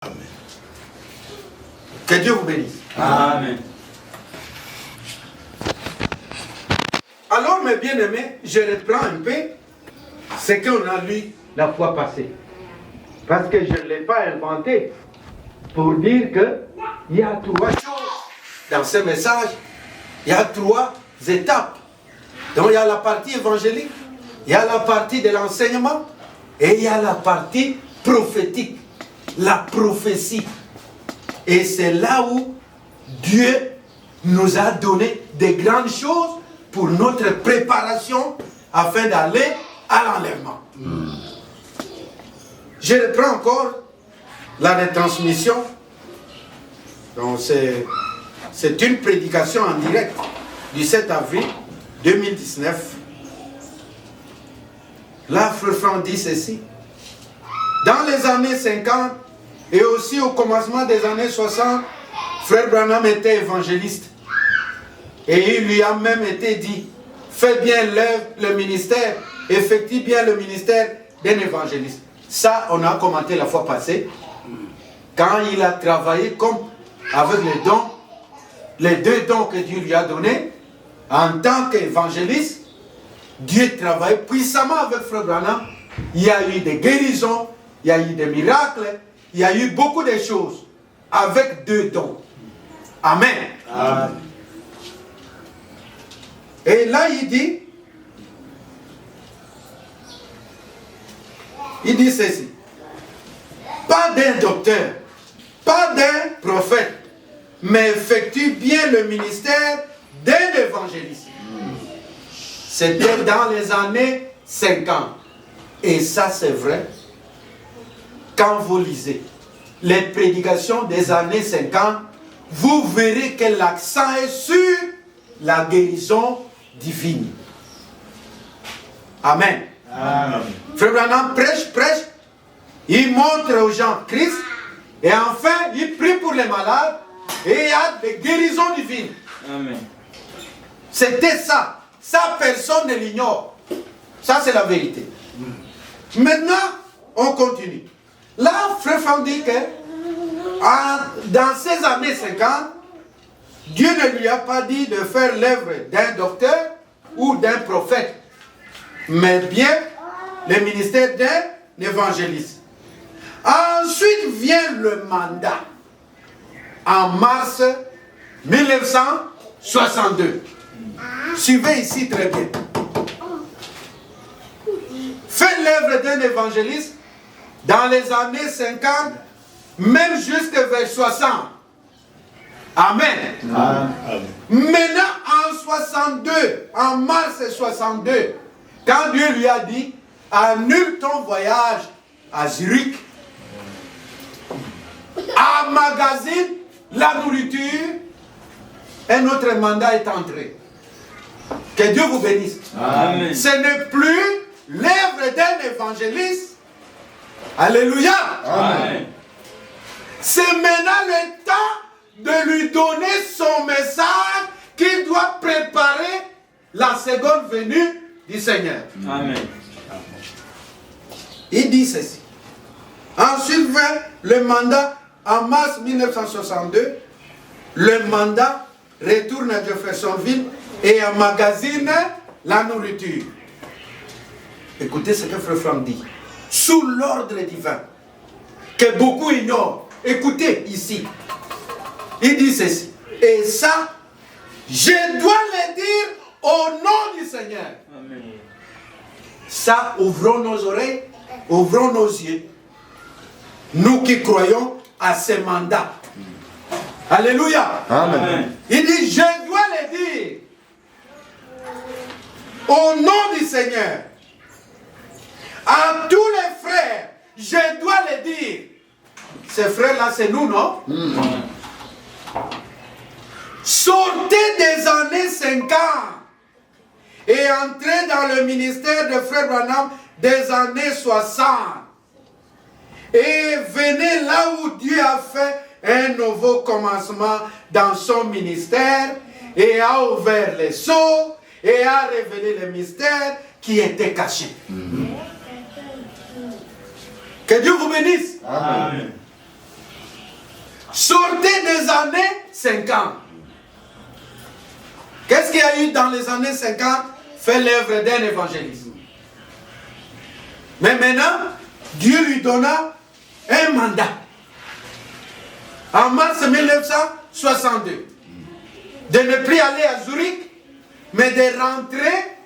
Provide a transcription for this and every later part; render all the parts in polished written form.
Amen. Que Dieu vous bénisse. Amen. Alors, mes bien-aimés, je reprends un peu ce qu'on a lu la fois passée. Parce que je ne l'ai pas inventé pour dire qu'il y a trois choses dans ce message. Il y a trois étapes. Donc, il y a la partie évangélique, il y a la partie de l'enseignement et il y a la partie prophétique, la prophétie. Et c'est là où Dieu nous a donné des grandes choses pour notre préparation afin d'aller à l'enlèvement. Je reprends encore la retransmission. Donc c'est une prédication en direct du 7 avril 2019. Là, Frère Franck dit ceci. Dans les années 50 et aussi au commencement des années 60, Frère Branham était évangéliste. Et il lui a même été dit, fais bien le ministère, effectue bien le ministère d'un évangéliste. Ça, on a commenté la fois passée, quand il a travaillé comme avec les dons, les deux dons que Dieu lui a donnés, en tant qu'évangéliste, Dieu travaille puissamment avec Frère Branham. Il y a eu des guérisons, il y a eu des miracles, il y a eu beaucoup de choses avec deux dons. Amen. Amen. Et là, il dit ceci. Pas d'un docteur, pas d'un prophète, mais effectue bien le ministère d'un évangéliste. C'était dans les années 50. Et ça, c'est vrai. Quand vous lisez les prédications des années 50, vous verrez que l'accent est sur la guérison divine. Amen. Amen. Frère Branham prêche, il montre aux gens Christ, et enfin, il prie pour les malades, et il y a des guérisons divines. Amen. C'était ça. Ça, personne ne l'ignore. Ça, c'est la vérité. Maintenant, on continue. Là, Frère Franck dit que dans ces années 50, Dieu ne lui a pas dit de faire l'œuvre d'un docteur ou d'un prophète, mais bien le ministère d'un évangéliste. Ensuite vient le mandat, en mars 1962. Suivez ici très bien. Fait l'œuvre d'un évangéliste dans les années 50, même jusqu'à vers 60. Amen. Amen. Maintenant, en 62, en mars 62, quand Dieu lui a dit, annule ton voyage à Zurich, emmagasine la nourriture, un autre mandat est entré. Que Dieu vous bénisse. Amen. Ce n'est plus l'œuvre d'un évangéliste. Alléluia. Amen. C'est maintenant le temps de lui donner son message qui doit préparer la seconde venue du Seigneur. Amen. Il dit ceci. Ensuite vient le mandat en mars 1962. Le mandat retourne à Jeffersonville et emmagasine la nourriture. Écoutez ce que Frère Franck dit. Sous l'ordre divin, que beaucoup ignorent. Écoutez ici. Il dit ceci. Et ça, je dois le dire au nom du Seigneur. Amen. Ça, ouvrons nos oreilles, ouvrons nos yeux. Nous qui croyons à ce mandat. Alléluia. Amen. Il dit, je dois le dire au nom du Seigneur. À tous les frères, je dois le dire. Ces frères-là, c'est nous, non? Sortez des années 50 et entrez dans le ministère de Frère Branham des années 60. Et venez là où Dieu a fait un nouveau commencement dans son ministère et a ouvert les sceaux et a révélé les mystères qui étaient cachés. Que Dieu vous bénisse. Amen. Sortez des années 50. Qu'est-ce qu'il y a eu dans les années 50? Fait l'œuvre d'un évangéliste. Mais maintenant, Dieu lui donna un mandat. En mars 1962. De ne plus aller à Zurich, mais de rentrer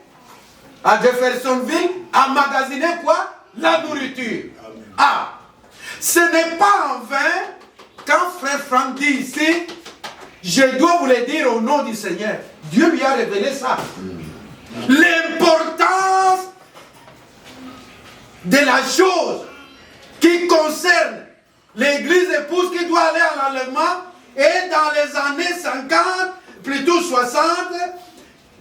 à Jeffersonville, à magasiner quoi? La nourriture. Ah, ce n'est pas en vain quand frère Franck dit ici, je dois vous le dire au nom du Seigneur. Dieu lui a révélé ça. L'importance de la chose qui concerne l'église épouse qui doit aller à l'enlèvement et dans les années 50, plutôt 60,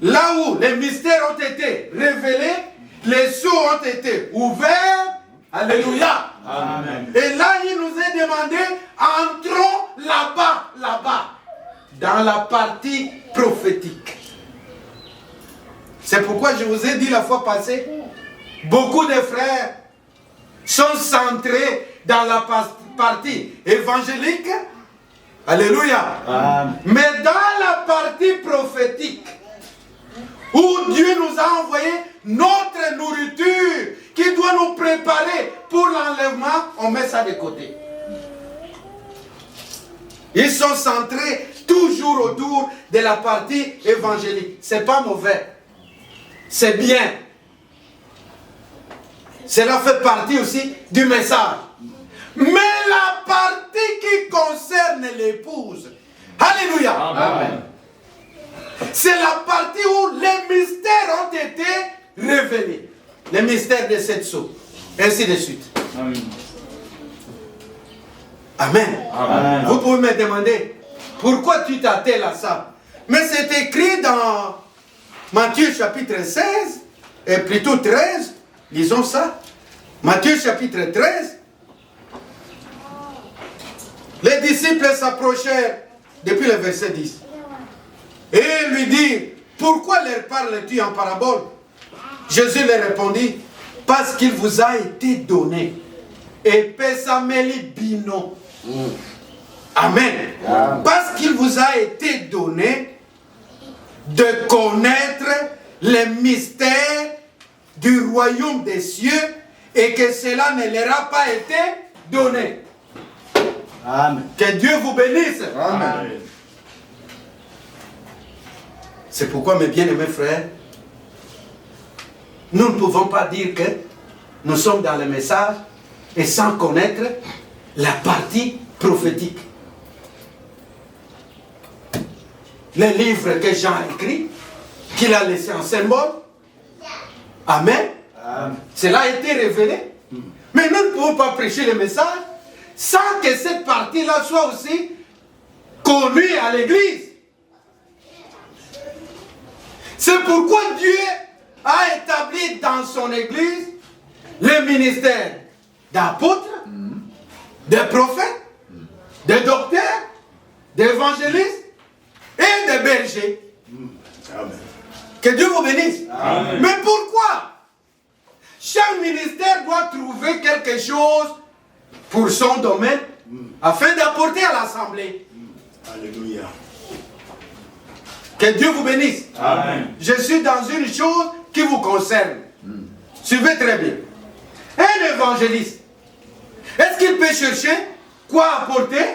là où les mystères ont été révélés, les sceaux ont été ouverts. Alléluia. Amen. Et là, il nous est demandé, entrons là-bas, dans la partie prophétique. C'est pourquoi je vous ai dit la fois passée, beaucoup de frères sont centrés dans la partie évangélique. Alléluia. Amen. Mais dans la partie prophétique, où Dieu nous a envoyé notre nourriture qui doit nous préparer pour l'enlèvement, on met ça de côté. Ils sont centrés toujours autour de la partie évangélique. C'est pas mauvais. C'est bien. Cela fait partie aussi du message. Mais la partie qui concerne l'épouse, alléluia. Amen. C'est la partie où les mystères ont été révélés. Les mystères de cette sceaux. Ainsi de suite. Amen. Amen. Amen. Vous pouvez me demander, pourquoi tu t'attelles à ça? Mais c'est écrit dans Matthieu chapitre 16, et plutôt 13. Lisons ça. Matthieu chapitre 13. Les disciples s'approchèrent depuis le verset 10. Et lui dit, pourquoi leur parles-tu en parabole? Jésus leur répondit, parce qu'il vous a été donné. Et pesameli bino. Amen. Parce qu'il vous a été donné de connaître les mystères du royaume des cieux et que cela ne leur a pas été donné. Amen. Que Dieu vous bénisse. Amen. C'est pourquoi, mes bien-aimés frères, nous ne pouvons pas dire que nous sommes dans le message et sans connaître la partie prophétique. Les livres que Jean a écrits, qu'il a laissé en symbole. Amen. Amen. Cela a été révélé. Mais nous ne pouvons pas prêcher le message sans que cette partie-là soit aussi connue à l'église. C'est pourquoi Dieu a établi dans son église le ministère d'apôtres, de prophètes, de docteurs, d'évangélistes et de bergers. Amen. Que Dieu vous bénisse. Amen. Mais pourquoi? Chaque ministère doit trouver quelque chose pour son domaine afin d'apporter à l'assemblée. Alléluia. Que Dieu vous bénisse. Amen. Je suis dans une chose qui vous concerne. Suivez très bien. Un évangéliste, est-ce qu'il peut chercher quoi apporter?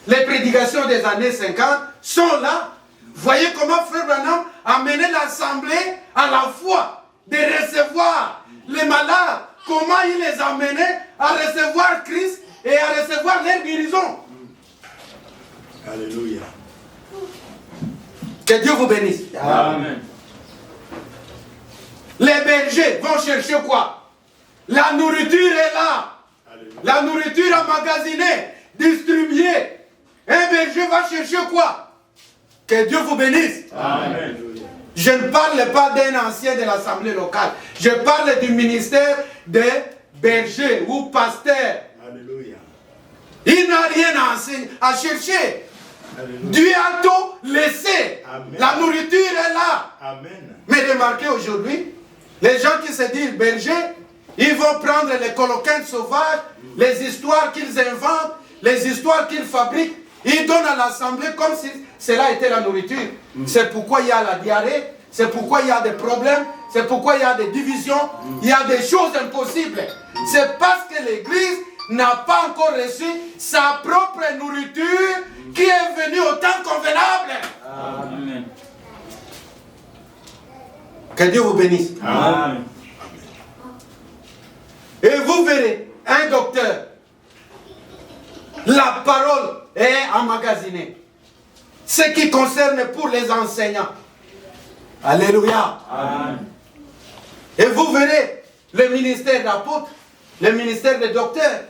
Les prédications des années 50 sont là. Voyez comment Frère Branham a mené l'assemblée à la foi de recevoir les malades. Comment il les a menés à recevoir Christ et à recevoir leur guérison. Alléluia. Que Dieu vous bénisse. Amen. Les bergers vont chercher quoi? La nourriture est là. Alléluia. La nourriture emmagasinée, distribuée. Un berger va chercher quoi? Que Dieu vous bénisse. Amen. Je ne parle pas d'un ancien de l'assemblée locale. Je parle du ministère des bergers ou pasteurs. Alléluia. Il n'a rien à chercher. Alléluia. Dieu a tout laissé. Amen. La nourriture est là. Amen. Mais remarquez aujourd'hui, les gens qui se disent bergers, ils vont prendre les coloquins sauvages, les histoires qu'ils inventent, les histoires qu'il fabrique, il donne à l'assemblée comme si cela était la nourriture. C'est pourquoi il y a la diarrhée, c'est pourquoi il y a des problèmes, c'est pourquoi il y a des divisions, il y a des choses impossibles. C'est parce que l'Église n'a pas encore reçu sa propre nourriture qui est venue au temps convenable. Amen. Que Dieu vous bénisse. Amen. Et vous verrez, un docteur, la parole est emmagasinée. Ce qui concerne pour les enseignants. Alléluia. Amen. Et vous verrez, le ministère d'apôtres, le ministère des docteurs,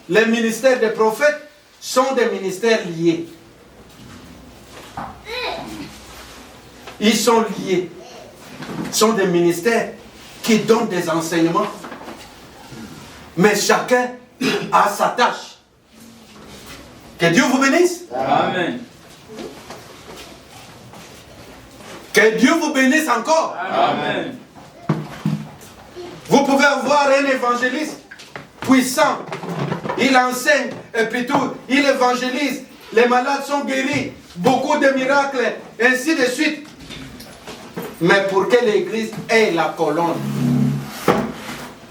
le ministère des prophètes sont des ministères liés. Ils sont liés. Ce sont des ministères qui donnent des enseignements. Mais chacun a sa tâche. Que Dieu vous bénisse. Amen. Que Dieu vous bénisse encore. Amen. Vous pouvez avoir un évangéliste puissant. Il enseigne et puis tout. Il évangélise. Les malades sont guéris. Beaucoup de miracles. Ainsi de suite. Mais pour que l'église ait la colonne.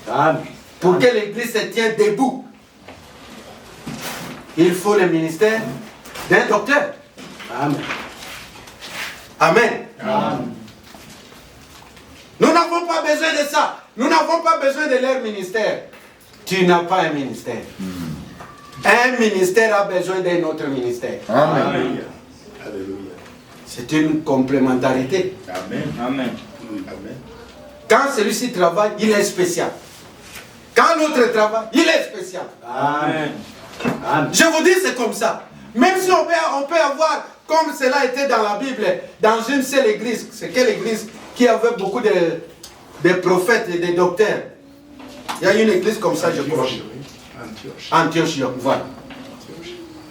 Amen. Pour que l'église se tienne debout. Il faut le ministère d'un docteur. Amen. Amen. Amen. Nous n'avons pas besoin de ça. Nous n'avons pas besoin de leur ministère. Tu n'as pas un ministère. Un ministère a besoin d'un autre ministère. Amen. Alléluia. C'est une complémentarité. Amen. Amen. Amen. Quand celui-ci travaille, il est spécial. Quand l'autre travaille, il est spécial. Amen. Amen. Je vous dis, c'est comme ça. Même si on peut avoir, comme cela était dans la Bible, dans une seule église, c'est quelle église qui avait beaucoup de prophètes et de docteurs. Il y a une église comme ça, je crois. Antioche, voilà.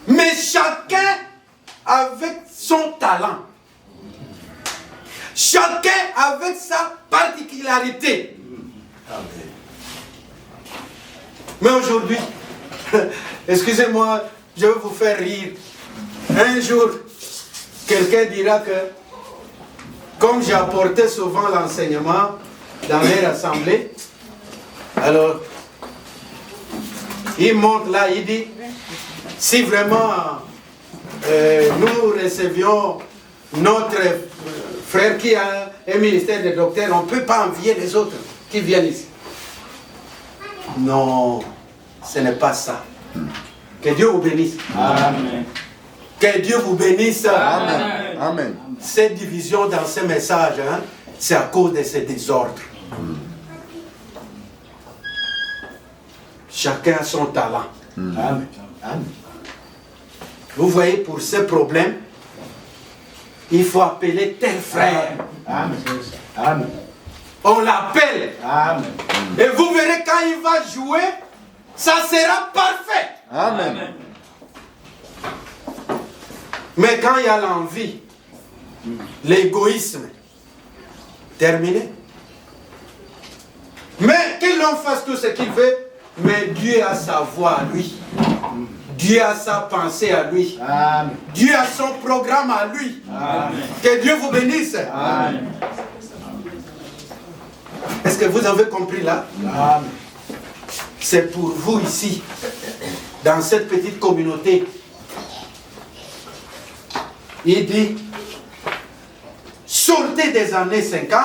Mais chacun avec son talent. Chacun avec sa particularité. Amen. Mais aujourd'hui, excusez-moi, je vais vous faire rire. Un jour, quelqu'un dira que, comme j'ai apporté souvent l'enseignement dans les assemblées, alors, il monte là, il dit, si vraiment nous recevions notre frère qui a un ministère de docteur, on ne peut pas envier les autres qui viennent ici. Non, ce n'est pas ça. Que Dieu vous bénisse. Amen. Que Dieu vous bénisse. Amen. Amen. Cette division dans ce message, hein, c'est à cause de ce désordre. Chacun a son talent. Amen. Amen. Vous voyez, pour ce problème, il faut appeler tel frère. Amen. Amen. On l'appelle. Amen. Et vous verrez quand il va jouer, ça sera parfait. Amen. Amen. Mais quand il y a l'envie, l'égoïsme, terminé. Mais qu'il en fasse tout ce qu'il veut, mais Dieu a sa voix à lui. Dieu a sa pensée à lui. Amen. Dieu a son programme à lui. Amen. Que Dieu vous bénisse. Amen. Est-ce que vous avez compris là? Amen. C'est pour vous ici, dans cette petite communauté. Il dit, sortez des années 50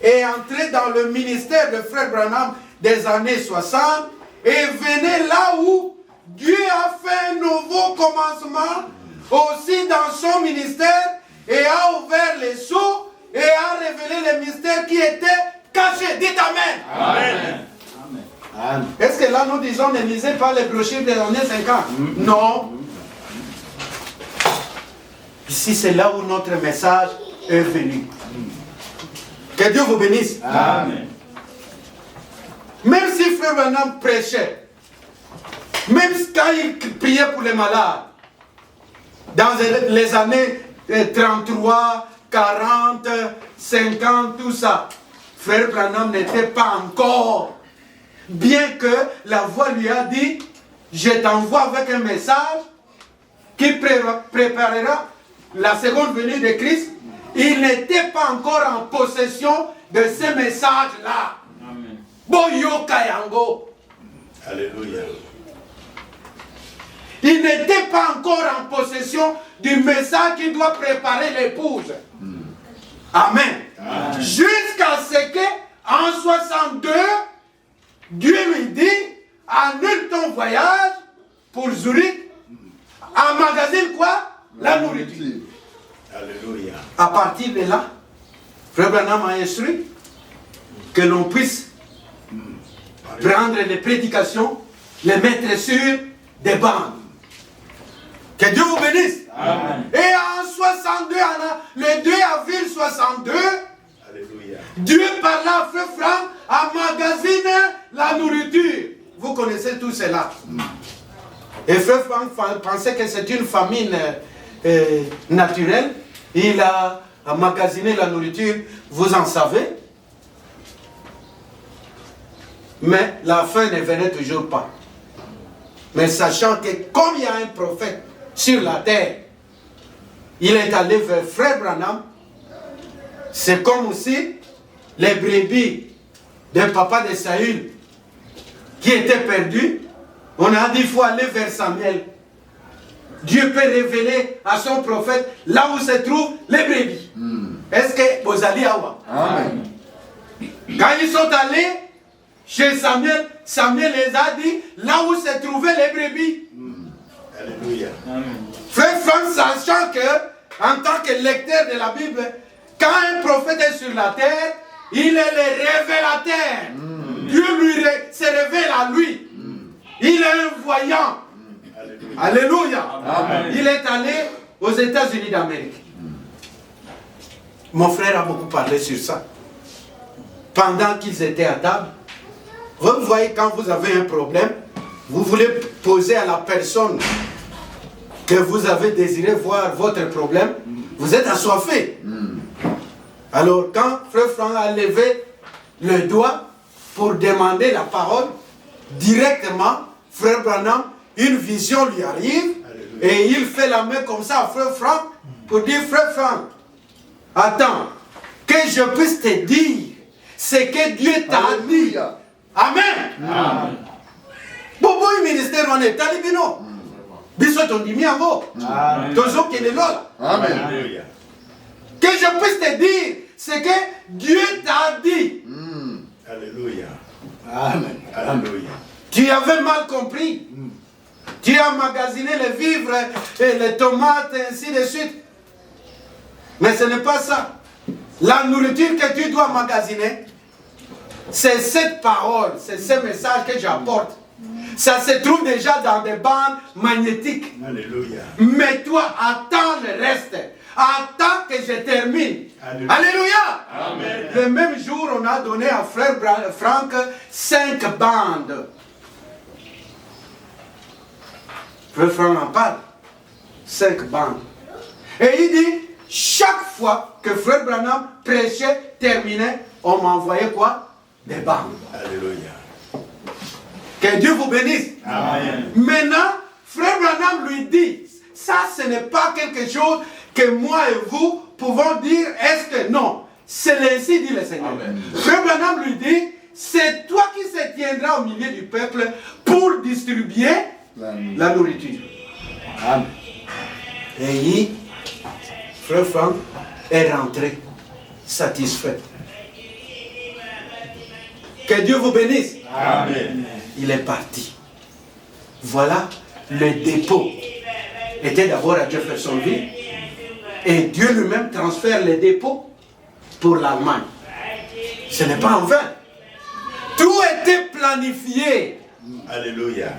et entrez dans le ministère de Frère Branham des années 60 et venez là où Dieu a fait un nouveau commencement aussi dans son ministère et a ouvert les sceaux et a révélé les mystères qui étaient cachés. Dites Amen. Amen. Amen. Est-ce que là nous disons ne lisez pas les brochures des années 50? Non. Ici c'est là où notre message est venu. Que Dieu vous bénisse. Amen. Même si Frère Branham prêchait, même quand il priait pour les malades, dans les années 33, 40, 50, tout ça, Frère Branham n'était pas encore, bien que la voix lui a dit, je t'envoie avec un message qui préparera la seconde venue de Christ. Il n'était pas encore en possession de ce message-là. Boyo Kayango. Alléluia. Il n'était pas encore en possession du message qui doit préparer l'épouse. Amen. Jusqu'à ce que, en 62, Dieu lui dit, annule ton voyage pour Zurich, emmagasine quoi? La nourriture. Alléluia. À partir de là, Frère Branham a instruit que l'on puisse prendre les prédications, les mettre sur des bandes. Que Dieu vous bénisse. Amen. Et en 62, le 2 avril 62, Alléluia. Dieu parla à Frère Franck, emmagasine la nourriture. Vous connaissez tout cela. Et Frère Franck pensait que c'est une famine naturelle. Il a emmagasiné la nourriture, vous en savez. Mais la fin ne venait toujours pas. Mais sachant que comme il y a un prophète sur la terre, il est allé vers Frère Branham. C'est comme aussi les brebis d'un papa de Saül qui était perdu. On a dit qu'il faut aller vers Samuel. Dieu peut révéler à son prophète là où se trouvent les brebis. Est-ce que vous allez avoir? Amen. Quand ils sont allés chez Samuel, Samuel les a dit là où se trouvaient les brebis. Alléluia. Frère Franck, sachant que, en tant que lecteur de la Bible, quand un prophète est sur la terre, il est le révélateur. Dieu se révèle à lui. Il est un voyant. Alléluia. Amen. Il est allé aux États-Unis d'Amérique. Mon frère a beaucoup parlé sur ça. Pendant qu'ils étaient à table, vous voyez, quand vous avez un problème, vous voulez poser à la personne que vous avez désiré voir votre problème, vous êtes assoiffé. Alors, quand Frère Franck a levé le doigt pour demander la parole, directement, Frère Branham, une vision lui arrive, et il fait la main comme ça à Frère Franck pour dire, Frère Franck, attends, que je puisse te dire ce que Dieu t'a dit. Amen. Bobo ministère on est talibino. Biso tondimi ango. Tozo kenelola. Alléluia. Que je puisse te dire ce que Dieu t'a dit. Alléluia. Amen. Alléluia. Tu avais mal compris. Tu as emmagasiné les vivres et les tomates et ainsi de suite. Mais ce n'est pas ça. La nourriture que tu dois emmagasiner, c'est cette parole, c'est ce message que j'apporte. Ça se trouve déjà dans des bandes magnétiques. Alléluia. Mais toi, attends le reste. Attends que je termine. Alléluia. Amen. Le même jour, on a donné à Frère Franck 5 bandes. Frère Franck en parle. 5 bandes. Et il dit, chaque fois que Frère Branham prêchait, terminait, on m'envoyait quoi? Des bandes. Alléluia. Que Dieu vous bénisse. Amen. Maintenant, Frère Branham lui dit, ça ce n'est pas quelque chose que moi et vous pouvons dire, est-ce que non? C'est ainsi dit le Seigneur. Amen. Frère Branham lui dit, c'est toi qui se tiendras au milieu du peuple pour distribuer la nourriture. Amen. Et Frère Franck est rentré satisfait. Que Dieu vous bénisse. Amen. Il est parti. Voilà, le dépôt était d'abord à Jeffersonville et Dieu lui-même transfère les dépôts pour l'Allemagne. Ce n'est pas en vain. Tout était planifié. Alléluia.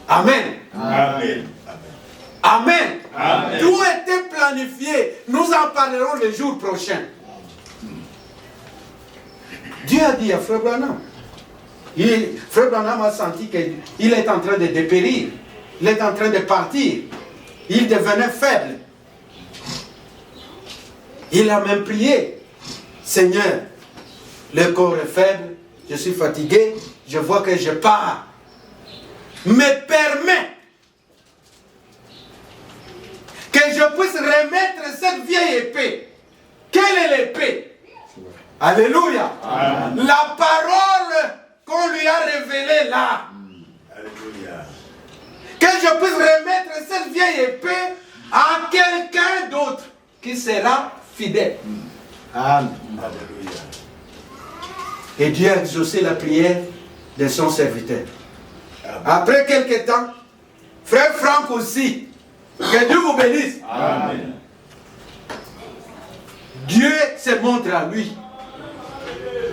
Amen. Amen. Amen. Amen. Tout était planifié. Nous en parlerons le jour prochain. Dieu a dit à Frère Branham. Frère Branham a senti qu'il est en train de dépérir. Il est en train de partir. Il devenait faible. Il a même prié. Seigneur, le corps est faible. Je suis fatigué. Je vois que je pars. me permet que je puisse remettre cette vieille épée. Quelle est l'épée? Alléluia. Amen. La parole qu'on lui a révélée là. Alléluia. Que je puisse remettre cette vieille épée à quelqu'un d'autre qui sera fidèle. Amen. Alléluia. Et Dieu a exaucé la prière de son serviteur. Amen. Après quelques temps, frère Franck aussi, que Dieu vous bénisse. Amen. Dieu se montre à lui.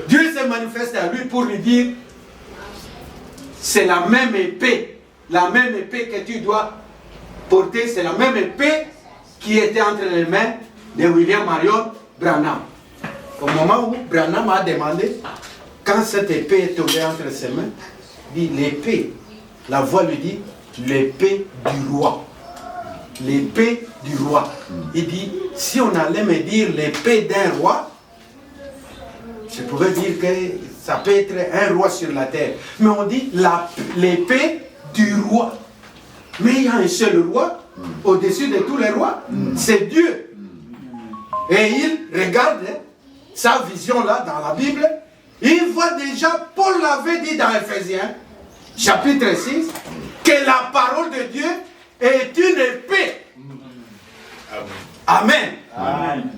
Dieu se manifeste à lui pour lui dire, c'est la même épée que tu dois porter, c'est la même épée qui était entre les mains de William Marion Branham. Au moment où Branham a demandé, quand cette épée est tombée entre ses mains, il dit l'épée, la voix lui dit, l'épée du roi. L'épée du roi. Il dit, si on allait me dire l'épée d'un roi, je pouvais dire que ça peut être un roi sur la terre. Mais on dit l'épée du roi. Mais il y a un seul roi, au-dessus de tous les rois, c'est Dieu. Et il regarde sa vision là dans la Bible, il voit déjà, Paul l'avait dit dans Ephésiens, chapitre 6, que la parole de Dieu est une épée. Amen. Amen.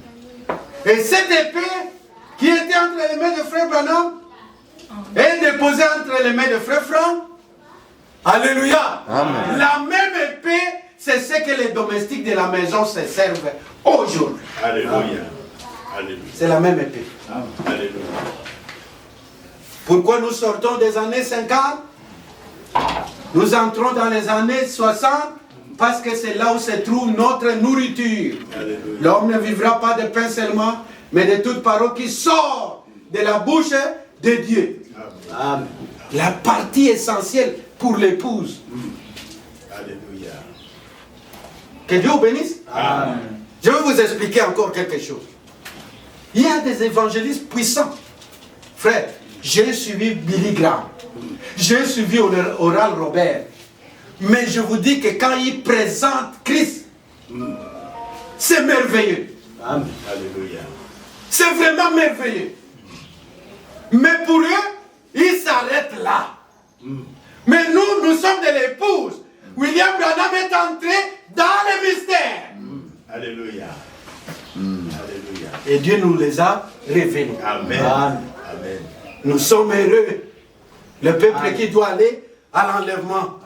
Et cette épée qui était entre les mains de frère Branham est déposée entre les mains de frère Franck. Alléluia. Amen. La même épée, c'est ce que les domestiques de la maison se servent aujourd'hui. Alléluia. Alléluia. C'est la même épée. Amen. Alléluia. Pourquoi nous sortons des années 50? Nous entrons dans les années 60 parce que c'est là où se trouve notre nourriture. L'homme ne vivra pas de pain seulement, mais de toute parole qui sort de la bouche de Dieu. Amen. La partie essentielle pour l'épouse. Alléluia. Que Dieu vous bénisse. Amen. Je vais vous expliquer encore quelque chose. Il y a des évangélistes puissants. Frère, j'ai suivi Billy Graham. J'ai suivi Oral Robert. Mais je vous dis que quand ils présentent Christ, c'est merveilleux. Amen. Alléluia. C'est vraiment merveilleux. Mais pour eux, ils s'arrêtent là. Mais nous sommes de l'épouse. William Branham est entré dans le mystère. Alléluia. Alléluia. Et Dieu nous les a révélés. Amen. Amen. Amen. Nous sommes heureux. Le peuple qui doit aller à l'enlèvement,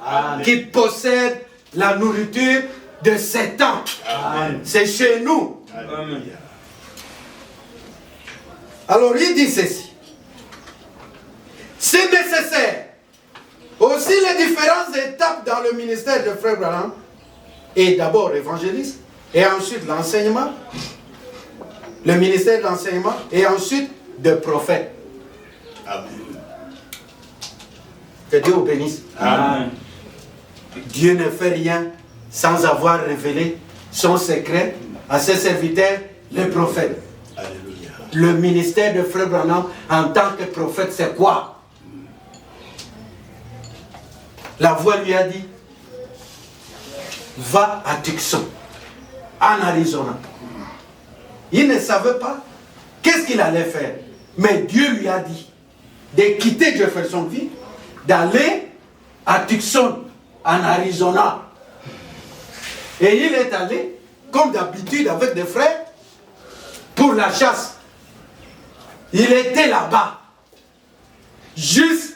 qui possède la nourriture de 7 ans. C'est chez nous. Alléluia. Alors il dit ceci. C'est nécessaire. Aussi les différentes étapes dans le ministère de Frère Branham, et d'abord évangéliste, et ensuite l'enseignement, le ministère de l'enseignement, et ensuite de prophète. Amen. Que Dieu vous bénisse. Amen. Dieu ne fait rien sans avoir révélé son secret à ses serviteurs, les prophètes. Alléluia. Le ministère de Frère Branham en tant que prophète, c'est quoi? La voix lui a dit, va à Tucson, en Arizona. Il ne savait pas qu'est-ce qu'il allait faire. Mais Dieu lui a dit de quitter Jeffersonville, d'aller à Tucson, en Arizona. Et il est allé, comme d'habitude, avec des frères, pour la chasse. Il était là-bas, juste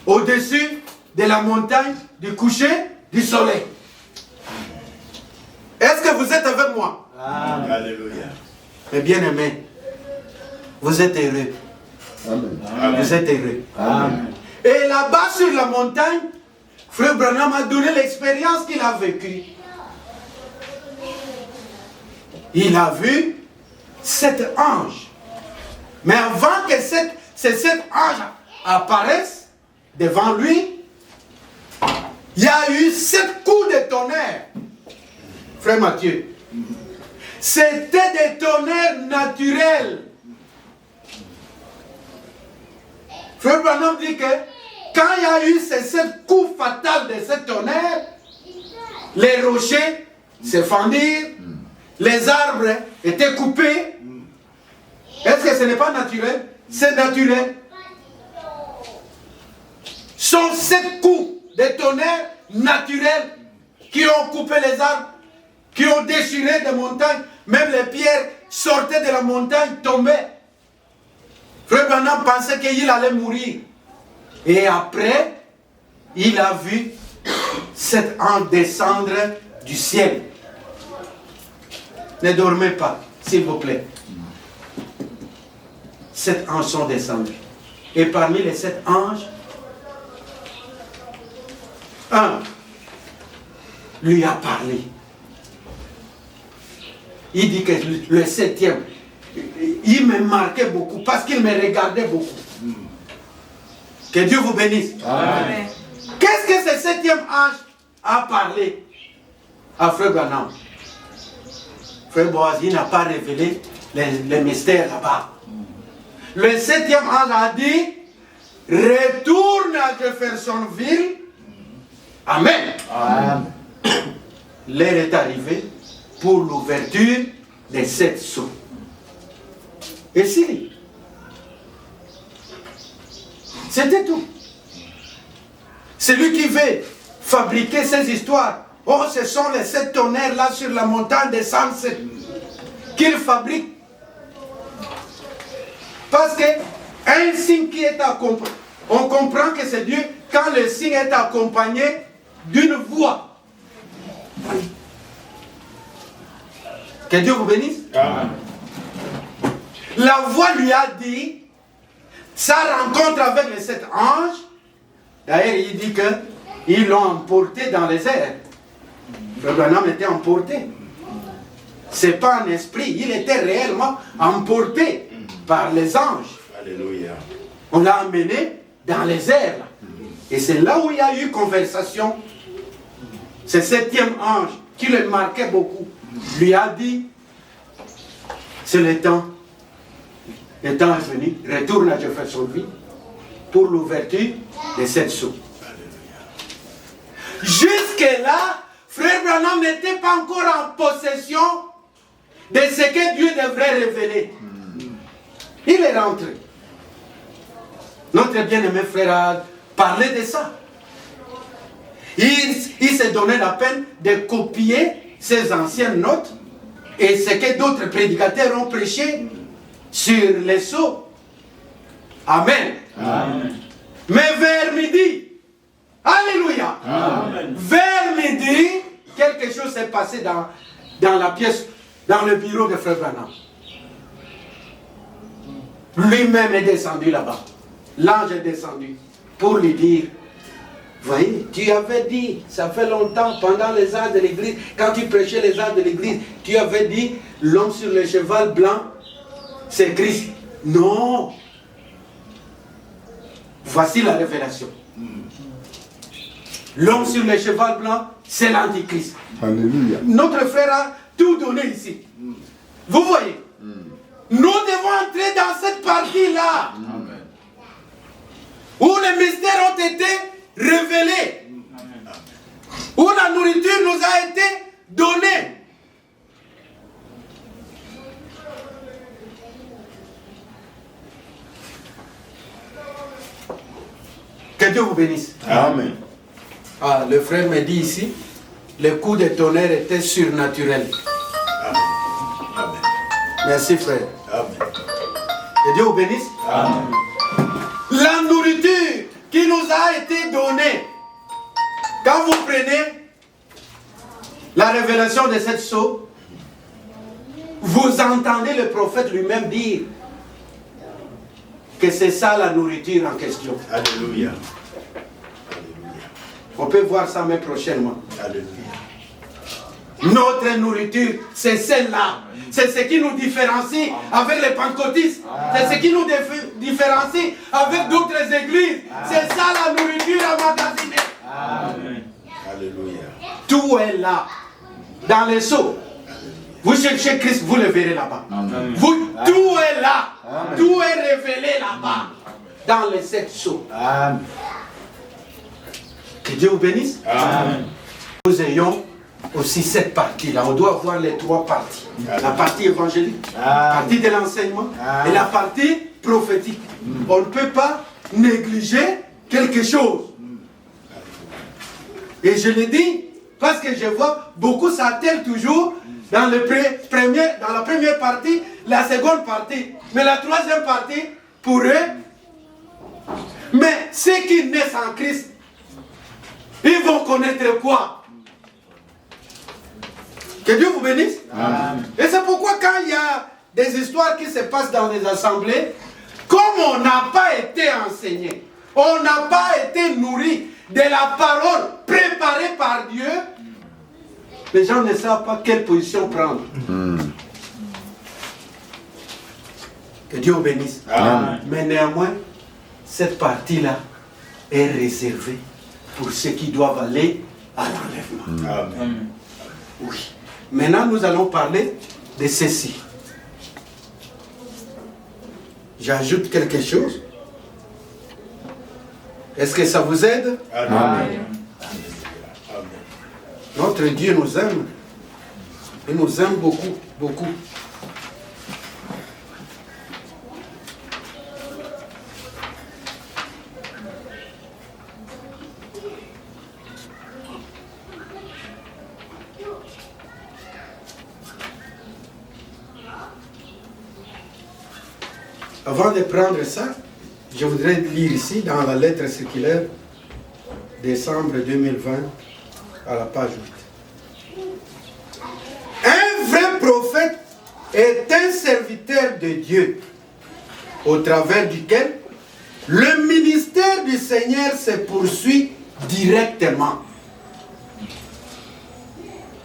au-dessus de la montagne du coucher du soleil. Est-ce que vous êtes avec moi? Amen. Alléluia. Mes bien-aimés, vous êtes heureux. Amen. Vous êtes heureux. Amen. Et là-bas sur la montagne, Frère Branham a donné l'expérience qu'il a vécue. Il a vu 7 anges. Mais avant que ces 7 anges apparaissent devant lui, il y a eu 7 coups de tonnerre. Frère Mathieu, c'était des tonnerres naturels. Frère Branham dit que quand il y a eu ces 7 coups fatals de ce tonnerre, les rochers se fendirent, les arbres étaient coupés. Est-ce que ce n'est pas naturel? C'est naturel. Ce sont 7 coups de tonnerre naturels qui ont coupé les arbres, qui ont déchiré des montagnes. Même les pierres sortaient de la montagne, tombaient. Frère Branham pensait qu'il allait mourir. Et après, il a vu cet ange descendre du ciel. Ne dormez pas, s'il vous plaît. 7 anges sont descendus. Et parmi les 7 anges, un lui a parlé. Il dit que le 7e, il me marquait beaucoup parce qu'il me regardait beaucoup. Que Dieu vous bénisse. Amen. Qu'est-ce que ce 7e ange a parlé à Frère Branham? Frère Boaz, il n'a pas révélé les mystères là-bas. Le 7e ange a dit, retourne à Jeffersonville. Amen. Amen. L'heure est arrivée pour l'ouverture des 7 sceaux. Et si, c'était tout. Celui qui veut fabriquer ces histoires, oh, ce sont les 7 tonnerres là sur la montagne des Samson qu'il fabrique. Parce que un signe qui est accompagné, on comprend que c'est Dieu quand le signe est accompagné d'une voix. Que Dieu vous bénisse. Amen. La voix lui a dit, sa rencontre avec les 7 anges, d'ailleurs il dit qu'ils l'ont emporté dans les airs. Le bonhomme était emporté. Ce n'est pas un esprit, il était réellement emporté par les anges. Alléluia. On l'a emmené dans les airs. Et c'est là où il y a eu conversation. Ce 7e ange, qui le marquait beaucoup, lui a dit, c'est le temps est venu, retourne à Jeffersonville pour l'ouverture des 7 sceaux. Jusque-là, Frère Branham n'était pas encore en possession de ce que Dieu devrait révéler. Il est rentré. Notre bien-aimé frère a parlé de ça. Il s'est donné la peine de copier ses anciennes notes et ce que d'autres prédicateurs ont prêché sur les sceaux. Amen. Amen. Mais vers midi, alléluia, amen. Vers midi, quelque chose s'est passé dans la pièce, dans le bureau de Frère Branham. Lui-même est descendu là-bas. L'ange est descendu pour lui dire, voyez, tu avais dit, ça fait longtemps, pendant les heures de l'église, quand tu prêchais les heures de l'église, tu avais dit, l'homme sur le cheval blanc, c'est Christ. Non. Voici la révélation. L'homme sur le cheval blanc, c'est l'Antichrist. Alléluia. Notre frère a tout donné ici. Vous voyez, nous devons entrer dans cette partie-là. Où les mystères ont été révélés. Où la nourriture nous a été donnée. Que Dieu vous bénisse. Amen. Ah, le frère me dit ici, le coup de tonnerre était surnaturel. Amen. Amen. Merci frère. Amen. Que Dieu vous bénisse. Amen. La nourriture qui nous a été donnée, quand vous prenez la révélation de cette sceau, vous entendez le prophète lui-même dire que c'est ça la nourriture en question. Alléluia. On peut voir ça mais prochainement. Alléluia. Notre nourriture, c'est celle-là. C'est ce qui nous différencie avec les pentecôtistes. C'est ce qui nous différencie avec d'autres églises. C'est ça la nourriture emmagasinée. Amen. Alléluia. Tout est là. Dans les seaux. Vous cherchez Christ, vous le verrez là-bas. Tout est là. Amen. Tout est révélé là-bas. Dans les 7 seaux. Amen. Que Dieu vous bénisse. Amen. Nous ayons aussi cette partie-là. On doit avoir les trois parties. La partie évangélique, la partie de l'enseignement et la partie prophétique. On ne peut pas négliger quelque chose. Et je le dis parce que je vois beaucoup s'attellent toujours dans la première partie, la seconde partie, mais la troisième partie, pour eux. Mais ceux qui naissent en Christ, ils vont connaître quoi? Que Dieu vous bénisse. Amen. Et c'est pourquoi quand il y a des histoires qui se passent dans les assemblées, comme on n'a pas été enseigné, on n'a pas été nourri de la parole préparée par Dieu, les gens ne savent pas quelle position prendre. Que Dieu vous bénisse. Amen. Mais néanmoins, cette partie-là est réservée pour ceux qui doivent aller à l'enlèvement. Amen. Oui. Maintenant, nous allons parler de ceci. J'ajoute quelque chose. Est-ce que ça vous aide? Amen. Amen. Notre Dieu nous aime. Il nous aime beaucoup, beaucoup. Avant de prendre ça, je voudrais lire ici dans la lettre circulaire, décembre 2020, à la page 8. Un vrai prophète est un serviteur de Dieu, au travers duquel le ministère du Seigneur se poursuit directement.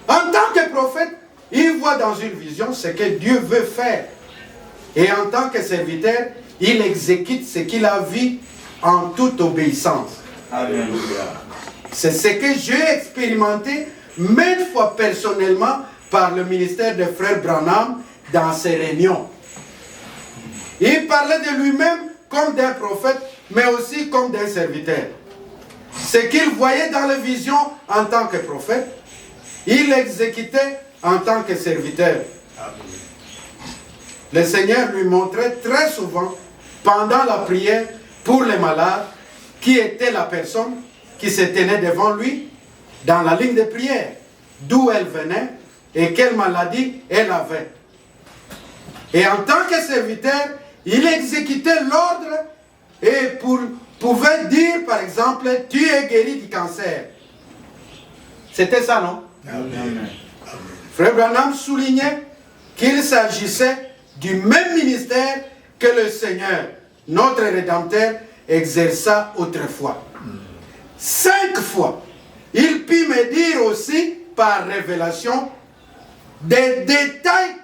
En tant que prophète, il voit dans une vision ce que Dieu veut faire. Et en tant que serviteur, il exécute ce qu'il a vu en toute obéissance. Alléluia. C'est ce que j'ai expérimenté maintes fois personnellement par le ministère de Frère Branham dans ses réunions. Il parlait de lui-même comme d'un prophète, mais aussi comme d'un serviteur. Ce qu'il voyait dans les visions en tant que prophète, il l'exécutait en tant que serviteur. Le Seigneur lui montrait très souvent, pendant la prière pour les malades, qui était la personne qui se tenait devant lui dans la ligne de prière, d'où elle venait et quelle maladie elle avait. Et en tant que serviteur, il exécutait l'ordre et pouvait dire, par exemple, tu es guéri du cancer. C'était ça, non? Amen. Frère Branham soulignait qu'il s'agissait du même ministère que le Seigneur, notre Rédempteur, exerça autrefois. 5 fois, il put me dire aussi, par révélation, des détails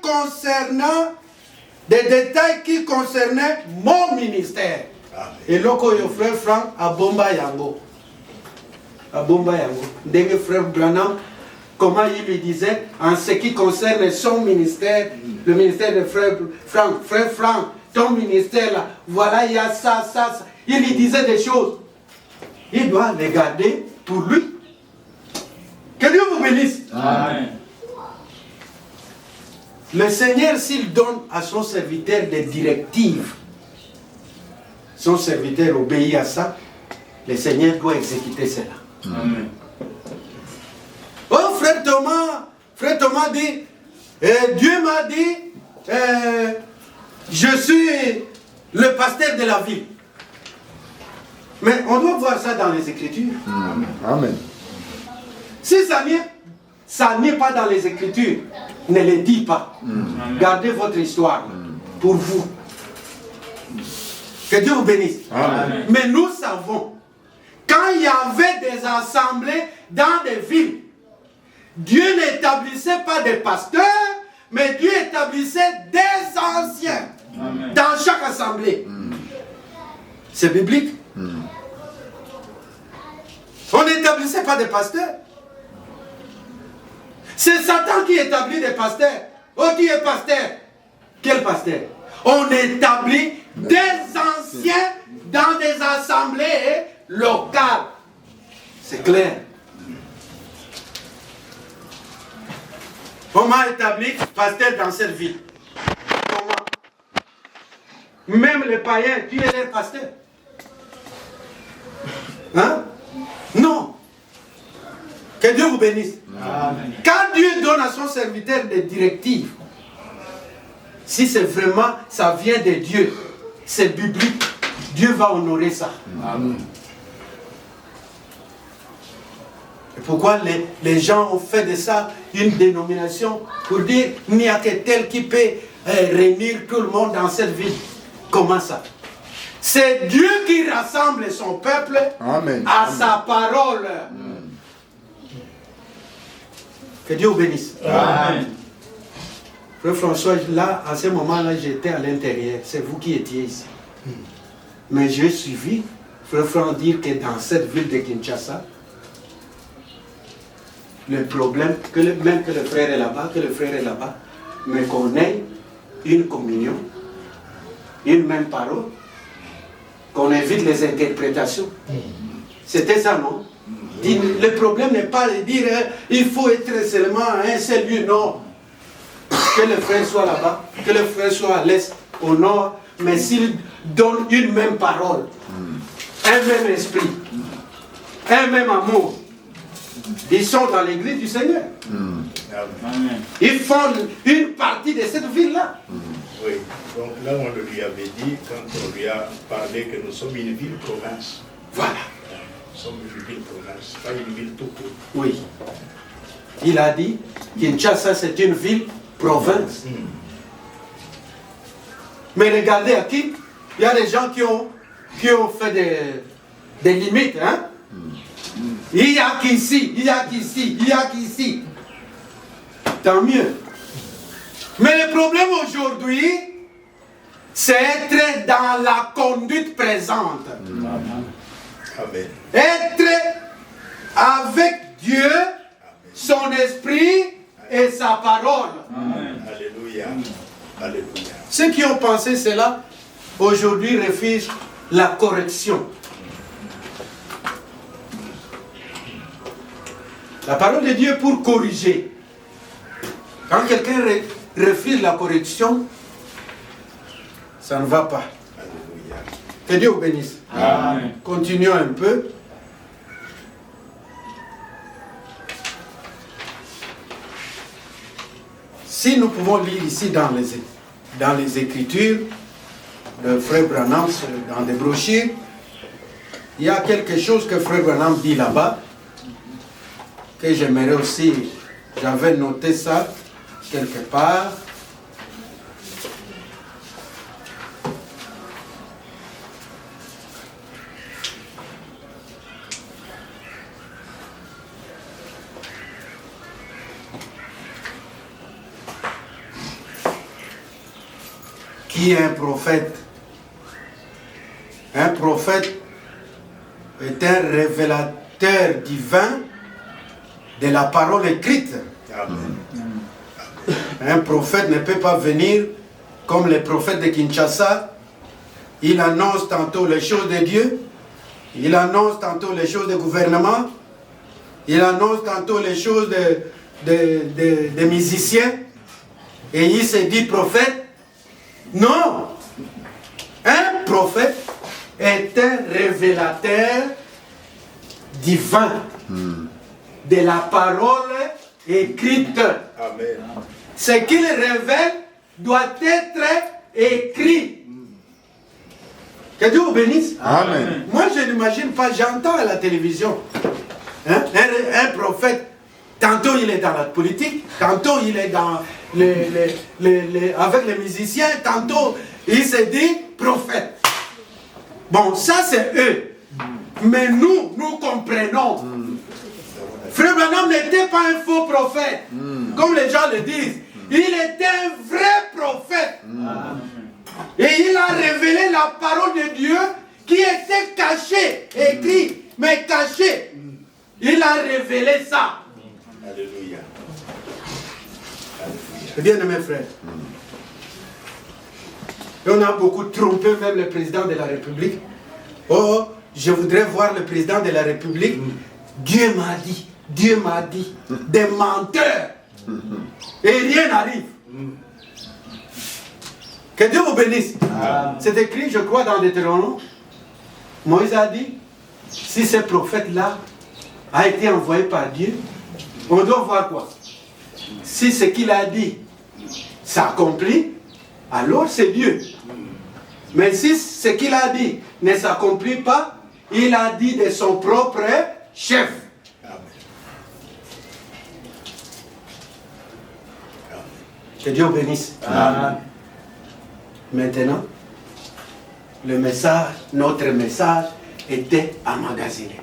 qui concernaient mon ministère. Amen. Et loko yo frère Franck à Bomba Yango. À Bomba Yango. Dès frère Branham, comment il lui disait en ce qui concerne son ministère, le ministère de frère Franck, ton ministère là, voilà, il y a ça, ça, ça. Il lui disait des choses. Il doit les garder pour lui. Que Dieu vous bénisse. Amen. Le Seigneur, s'il donne à son serviteur des directives, son serviteur obéit à ça, le Seigneur doit exécuter cela. Amen. Oh, frère Thomas dit, Dieu m'a dit, je suis le pasteur de la ville. Mais on doit voir ça dans les Écritures. Amen. Si ça n'est pas dans les Écritures, ne le dites pas. Gardez votre histoire pour vous. Que Dieu vous bénisse. Amen. Mais nous savons, quand il y avait des assemblées dans des villes, Dieu n'établissait pas des pasteurs, mais Dieu établissait des anciens. Amen. Dans chaque assemblée. C'est biblique. On n'établissait pas des pasteurs. C'est Satan qui établit des pasteurs. Oh, qui est pasteur? Quel pasteur? On établit des anciens dans des assemblées locales. C'est clair. On m'a établi pasteur dans cette ville. Comment? Même les païens, tu es leur pasteur. Hein? Non. Que Dieu vous bénisse. Amen. Quand Dieu donne à son serviteur des directives, si c'est vraiment, ça vient de Dieu, c'est biblique, Dieu va honorer ça. Amen. Et pourquoi les gens ont fait de ça une dénomination pour dire il n'y a que tel qui peut réunir tout le monde dans cette ville. Comment ça? C'est Dieu qui rassemble son peuple. Amen. À sa parole. Amen. Que Dieu vous bénisse. Amen. Frère François, là, à ce moment-là, j'étais à l'intérieur. C'est vous qui étiez ici. Mais j'ai suivi Frère François dire que dans cette ville de Kinshasa, le problème, même que le frère est là-bas, mais qu'on ait une communion, une même parole, qu'on évite les interprétations. C'était ça, non? Le problème n'est pas de dire il faut être seulement à un seul lieu, non. Que le frère soit là-bas, que le frère soit à l'est, au nord, mais s'il donne une même parole, un même esprit, un même amour, ils sont dans l'église du Seigneur. Amen. Ils font une partie de cette ville-là. Oui, donc là on lui avait dit, quand on lui a parlé que nous sommes une ville-province. Voilà. Nous sommes une ville-province, pas une ville tout court. Oui. Il a dit que Kinshasa c'est une ville-province. Mais regardez à qui, il y a des gens qui ont fait des limites, hein? Il y a qu'ici, il y a qu'ici, il y a qu'ici. Tant mieux. Mais le problème aujourd'hui, c'est être dans la conduite présente. Amen. Être avec Dieu, son esprit et sa parole. Amen. Alléluia. Alléluia. Ceux qui ont pensé cela, aujourd'hui refusent la correction. La parole de Dieu pour corriger. Quand quelqu'un refuse la correction, ça ne va pas. Alléluia. Que Dieu vous bénisse. Amen. Continuons un peu. Si nous pouvons lire ici dans les Écritures de Frère Branham, dans des brochures, il y a quelque chose que Frère Branham dit là-bas, que j'aimerais aussi, j'avais noté ça quelque part. Qui est un prophète? Un prophète est un révélateur divin de la parole écrite. Amen. Un prophète ne peut pas venir comme les prophètes de Kinshasa. Il annonce tantôt les choses de Dieu, il annonce tantôt les choses du gouvernement, il annonce tantôt les choses des musiciens, et il se dit prophète. Non! Un prophète est un révélateur divin de la parole écrite. Amen. Ce qu'il révèle doit être écrit. Que Dieu vous bénisse. Amen. Moi, je n'imagine pas, j'entends à la télévision hein, un prophète. Tantôt il est dans la politique, tantôt il est dans avec les musiciens, tantôt il se dit prophète. Bon, ça c'est eux. Mais nous comprenons. Frère Branham n'était pas un faux prophète, comme les gens le disent. Il était un vrai prophète. Et il a révélé la parole de Dieu qui était cachée, écrit, mais cachée. Il a révélé ça. Alléluia. Bien aimé frère. Et on a beaucoup trompé même le président de la République. Oh, je voudrais voir le président de la République Dieu m'a dit, des menteurs. Et rien n'arrive. Que Dieu vous bénisse. C'est écrit, je crois, dans Deutéronome. Moïse a dit, si ce prophète-là a été envoyé par Dieu, on doit voir quoi? Si ce qu'il a dit s'accomplit, alors c'est Dieu. Mais si ce qu'il a dit ne s'accomplit pas, il a dit de son propre chef. Que Dieu bénisse. Amen. Maintenant, le message, notre message était emmagasiné.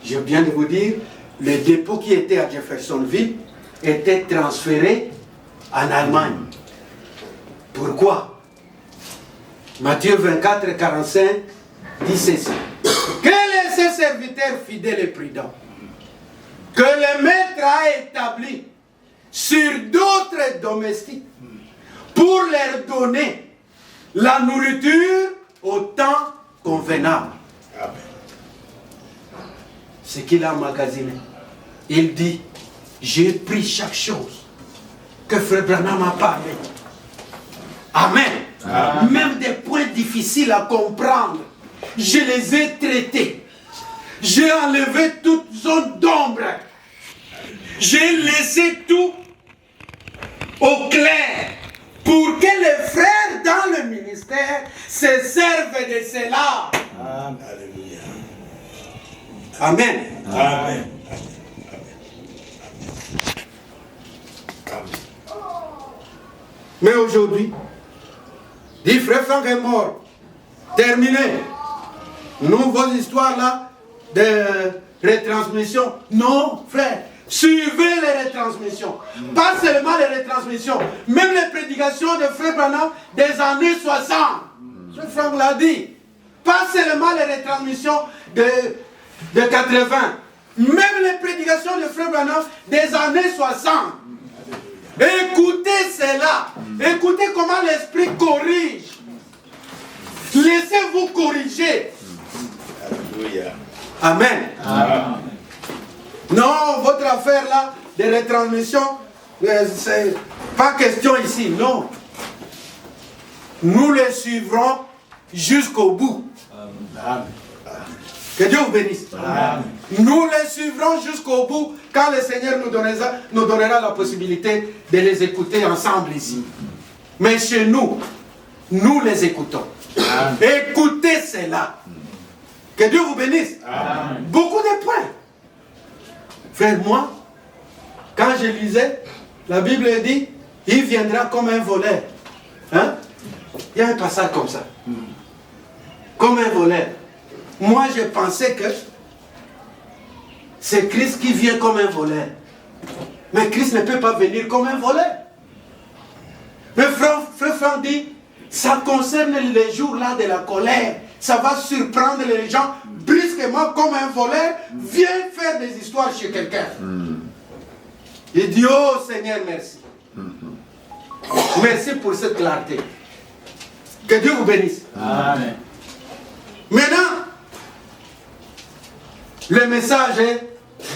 Je viens de vous dire, le dépôt qui était à Jeffersonville était transféré en Allemagne. Pourquoi? Matthieu 24, 45 dit ceci. Quel est ce serviteur fidèle et prudent que le maître a établi sur d'autres domestiques pour leur donner la nourriture au temps convenable. Amen. Ce qu'il a emmagasiné. Il dit, j'ai pris chaque chose que Frère Branham a parlé. Amen. Amen. Même des points difficiles à comprendre, je les ai traités. J'ai enlevé toute zone d'ombre. J'ai laissé tout au clair pour que les frères dans le ministère se servent de cela. Amen. Amen. Amen. Mais aujourd'hui, dit frère Franck est mort. Terminé. Nous, vos histoires là de retransmission. Non, frère. Suivez les retransmissions. Pas seulement les retransmissions. Même les prédications de Frère Branham des années 60. Frère Franck l'a dit. Pas seulement les retransmissions de 80. Même les prédications de Frère Branham des années 60. Écoutez cela. Écoutez comment l'esprit corrige. Laissez-vous corriger. Alléluia. Amen. Amen. Non, votre affaire là, de retransmission, c'est pas question ici, non. Nous les suivrons jusqu'au bout. Amen. Que Dieu vous bénisse. Amen. Nous les suivrons jusqu'au bout quand le Seigneur nous donnera la possibilité de les écouter ensemble ici. Mais chez nous, nous les écoutons. Amen. Écoutez cela. Que Dieu vous bénisse. Amen. Beaucoup de points. Frère, moi, quand je lisais, la Bible dit, il viendra comme un voleur. Hein? Il y a un passage comme ça. Comme un voleur. Moi, je pensais que c'est Christ qui vient comme un voleur. Mais Christ ne peut pas venir comme un voleur. Mais frère Franck dit, ça concerne les jours là de la colère. Ça va surprendre les gens brusquement comme un voleur vient faire des histoires chez quelqu'un. Il dit, oh Seigneur, merci. Merci pour cette clarté. Que Dieu vous bénisse. Amen. Maintenant, le message est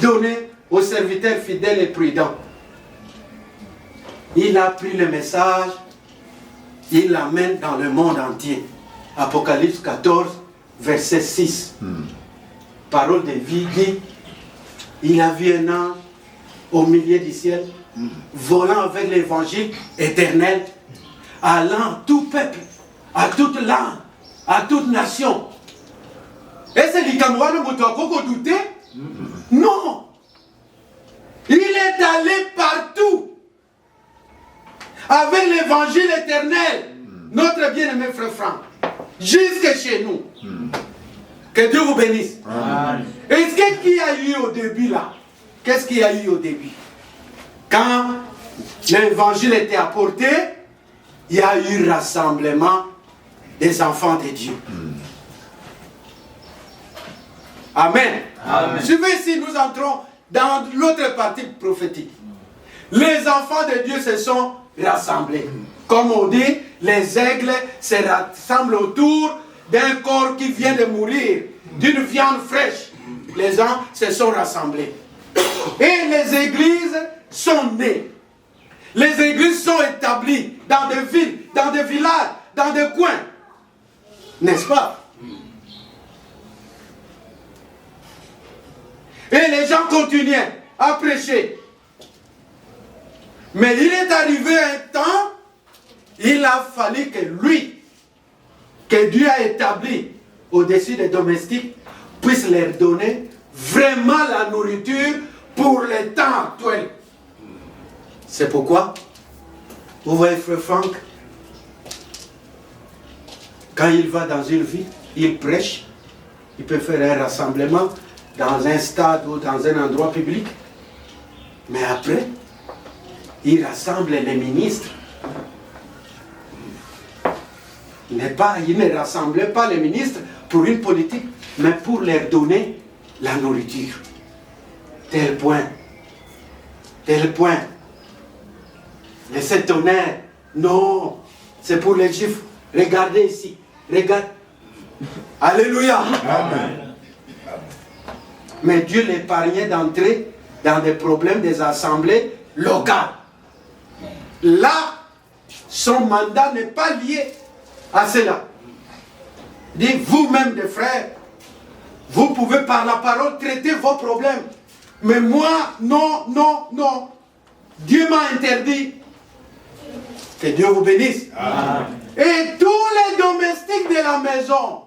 donné au serviteur fidèle et prudent. Il a pris le message, il l'amène dans le monde entier. Apocalypse 14, verset 6. Parole de vie dit, il a vu un ange au milieu du ciel, volant avec l'évangile éternel, allant à tout peuple, à toute langue, à toute nation. Et c'est l'Ikamouane Moutouakoko douté? Non. Il est allé partout avec l'évangile éternel, notre bien-aimé frère Franck, jusque chez nous. Que Dieu vous bénisse. Et qu'est-ce qu'il y a eu au début là? Qu'est-ce qu'il y a eu au début? Quand l'évangile était apporté, il y a eu rassemblement des enfants de Dieu. Amen. Amen. Suivez ici, nous entrons dans l'autre partie prophétique. Les enfants de Dieu se sont rassemblés. Comme on dit, les aigles se rassemblent autour d'un corps qui vient de mourir. d'une viande fraîche, les gens se sont rassemblés. Et les églises sont nées. Les églises sont établies dans des villes, dans des villages, dans des coins. N'est-ce pas? Et les gens continuaient à prêcher. Mais il est arrivé un temps, il a fallu que lui, que Dieu a établi au-dessus des domestiques, puisse leur donner vraiment la nourriture pour les temps actuels. C'est pourquoi, vous voyez Frère Franck, quand il va dans une ville, il prêche, il peut faire un rassemblement dans un stade ou dans un endroit public, mais après, il rassemble les ministres. Il ne rassemblait pas les ministres pour une politique, mais pour leur donner la nourriture. Tel point. Tel point. Et cet honneur, non, c'est pour les Juifs. Regardez ici. Regarde. Alléluia. Amen. Mais Dieu l'épargnait d'entrer dans des problèmes des assemblées locales. Là, son mandat n'est pas lié à cela. Il dit, vous-même des frères, vous pouvez par la parole traiter vos problèmes. Mais moi, non, non, non. Dieu m'a interdit. Que Dieu vous bénisse. Amen. Et tous les domestiques de la maison,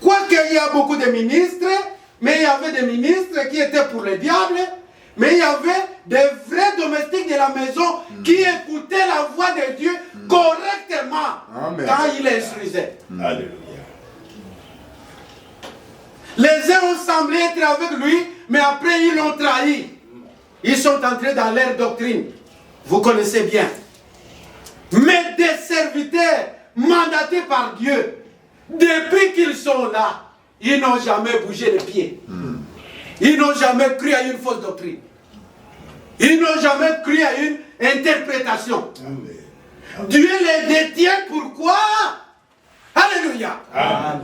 quoiqu'il y a beaucoup de ministres, mais il y avait des ministres qui étaient pour le diable, mais il y avait des vrais domestiques de la maison qui écoutaient la voix de Dieu correctement. Amen. Quand il instruisait. Alléluia. Les uns ont semblé être avec lui, mais après ils l'ont trahi. Ils sont entrés dans leur doctrine. Vous connaissez bien. Mais des serviteurs mandatés par Dieu, depuis qu'ils sont là, ils n'ont jamais bougé les pieds. Ils n'ont jamais cru à une fausse doctrine. Ils n'ont jamais cru à une interprétation. Amen. Dieu les détient pourquoi? Alléluia. Amen.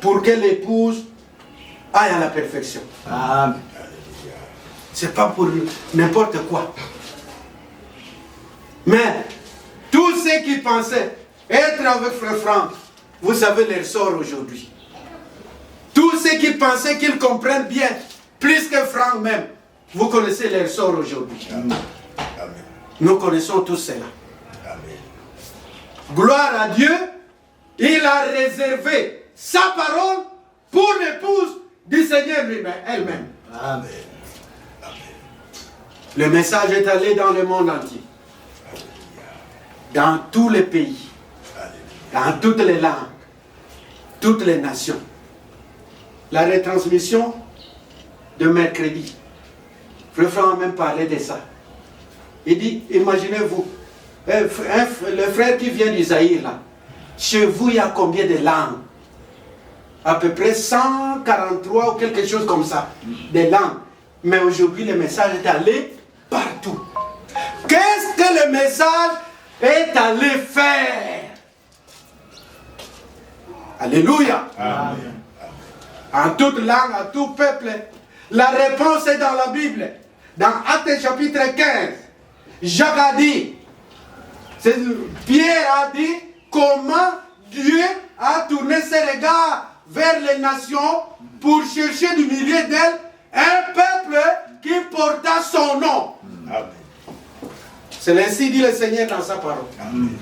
Pour que l'épouse aille à la perfection. Amen. C'est pas pour n'importe quoi. Mais tous ceux qui pensaient être avec Frère Franck, vous savez leur sort aujourd'hui. Tous ceux qui pensaient qu'ils comprennent bien, plus que Franck même, vous connaissez leur sort aujourd'hui. Amen. Nous connaissons tous cela. Amen. Gloire à Dieu, il a réservé sa parole pour l'épouse du Seigneur lui-même, elle-même. Amen. Le message est allé dans le monde entier. Dans tous les pays. Dans toutes les langues. Toutes les nations. La retransmission de mercredi. Frère Franck a même parlé de ça. Il dit, imaginez-vous, le frère qui vient du Zaïre là, chez vous il y a combien de langues? À peu près 143 ou quelque chose comme ça, des langues. Mais aujourd'hui le message est allé partout. Qu'est-ce que le message est allé faire? Alléluia. Amen. En toute langue, à tout peuple. La réponse est dans la Bible. Dans Actes chapitre 15, Jacques a dit, Pierre a dit comment Dieu a tourné ses regards vers les nations pour chercher du milieu d'elles un peuple qui porta son nom. Amen. C'est ainsi dit le Seigneur dans sa parole. Amen.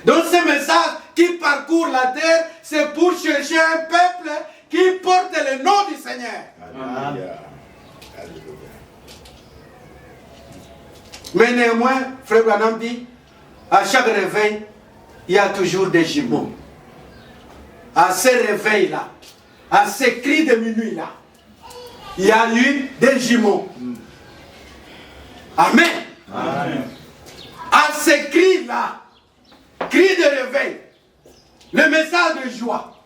Donc ce message qui parcourt la terre, c'est pour chercher un peuple qui porte le nom du Seigneur. Alléluia. Alléluia. Mais néanmoins, Frère Branham dit, à chaque réveil, il y a toujours des jumeaux. À ces réveils-là, à ces cris de minuit-là, il y a eu des jumeaux. Amen. Amen. À ces cris-là, cris de réveil, le message de joie,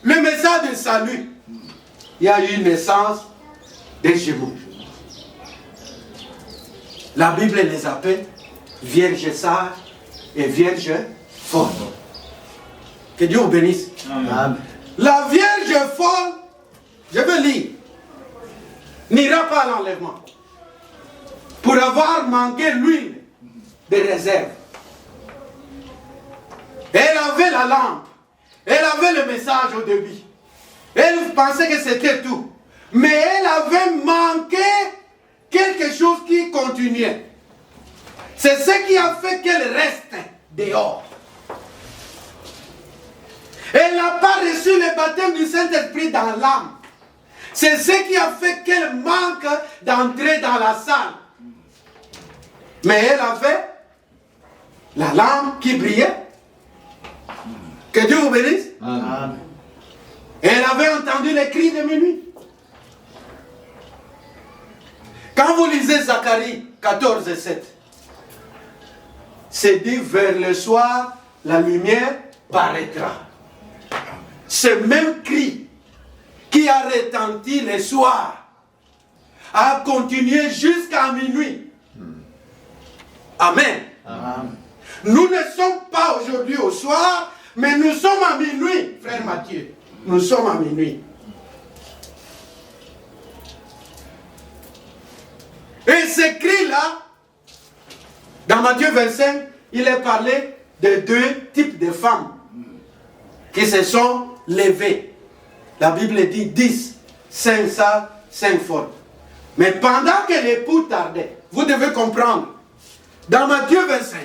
le message de salut, il y a eu une naissance des jumeaux. La Bible les appelle vierges sages et vierges fortes. Que Dieu vous bénisse. Amen. La Vierge est folle, je veux lire, n'ira pas à l'enlèvement pour avoir manqué l'huile de réserve. Elle avait la lampe, elle avait le message au début. Elle pensait que c'était tout. Mais elle avait manqué quelque chose qui continuait. C'est ce qui a fait qu'elle reste dehors. Elle n'a pas reçu le baptême du Saint-Esprit dans l'âme. C'est ce qui a fait qu'elle manque d'entrer dans la salle. Mais elle avait la lampe qui brillait. Que Dieu vous bénisse. Amen. Elle avait entendu les cris de minuit. Quand vous lisez Zacharie 14 et 7, c'est dit vers le soir, la lumière paraîtra. Ce même cri qui a retenti le soir a continué jusqu'à minuit. Amen. Amen. Nous ne sommes pas aujourd'hui au soir, mais nous sommes à minuit, frère Mathieu. Nous sommes à minuit. Et ce cri-là, dans Matthieu 25, il est parlé de deux types de femmes qui se sont levées. La Bible dit 10, 5 sages, 5 folles. Mais pendant que l'époux tardait, vous devez comprendre, dans Matthieu 25,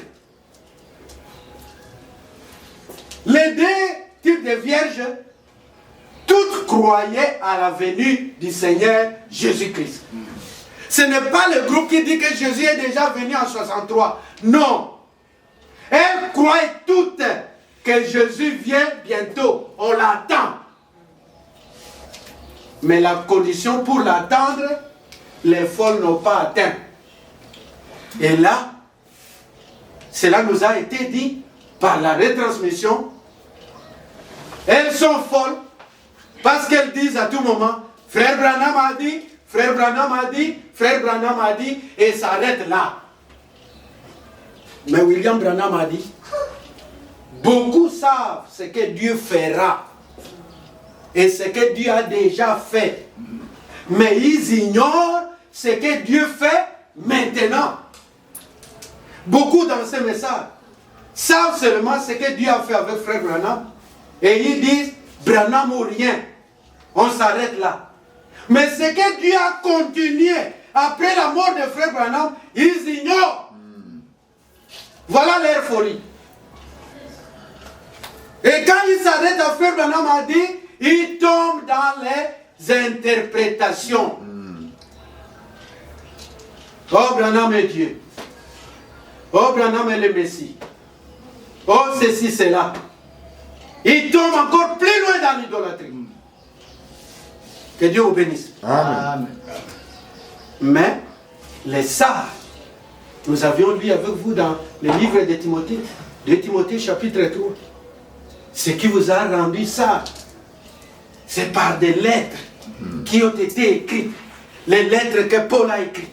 les deux types de vierges, toutes croyaient à la venue du Seigneur Jésus-Christ. Ce n'est pas le groupe qui dit que Jésus est déjà venu en 63. Non. Elles croyaient toutes que Jésus vient bientôt. On l'attend. Mais la condition pour l'attendre, les folles n'ont pas atteint. Et là, cela nous a été dit par la retransmission. Elles sont folles parce qu'elles disent à tout moment, Frère Branham a dit, Frère Branham a dit, Frère Branham a dit, et s'arrête là. Mais William Branham a dit, beaucoup savent ce que Dieu fera et ce que Dieu a déjà fait. Mais ils ignorent ce que Dieu fait maintenant. Beaucoup dans ce message savent seulement ce que Dieu a fait avec Frère Branham. Et ils disent, Branham ou rien. On s'arrête là. Mais ce que Dieu a continué après la mort de Frère Branham, ils ignorent. Voilà leur folie. Et quand ils s'arrêtent à Frère Branham a dit, ils tombent dans les interprétations. Oh, Branham est Dieu. Oh, Branham est le Messie. Oh, ceci, cela. Ils tombent encore plus loin dans l'idolâtrie. Que Dieu vous bénisse. Amen. Mais les sages, nous avions lu avec vous dans le livre de Timothée, 2 Timothée chapitre 3, ce qui vous a rendu sage, c'est par des lettres qui ont été écrites. Les lettres que Paul a écrites,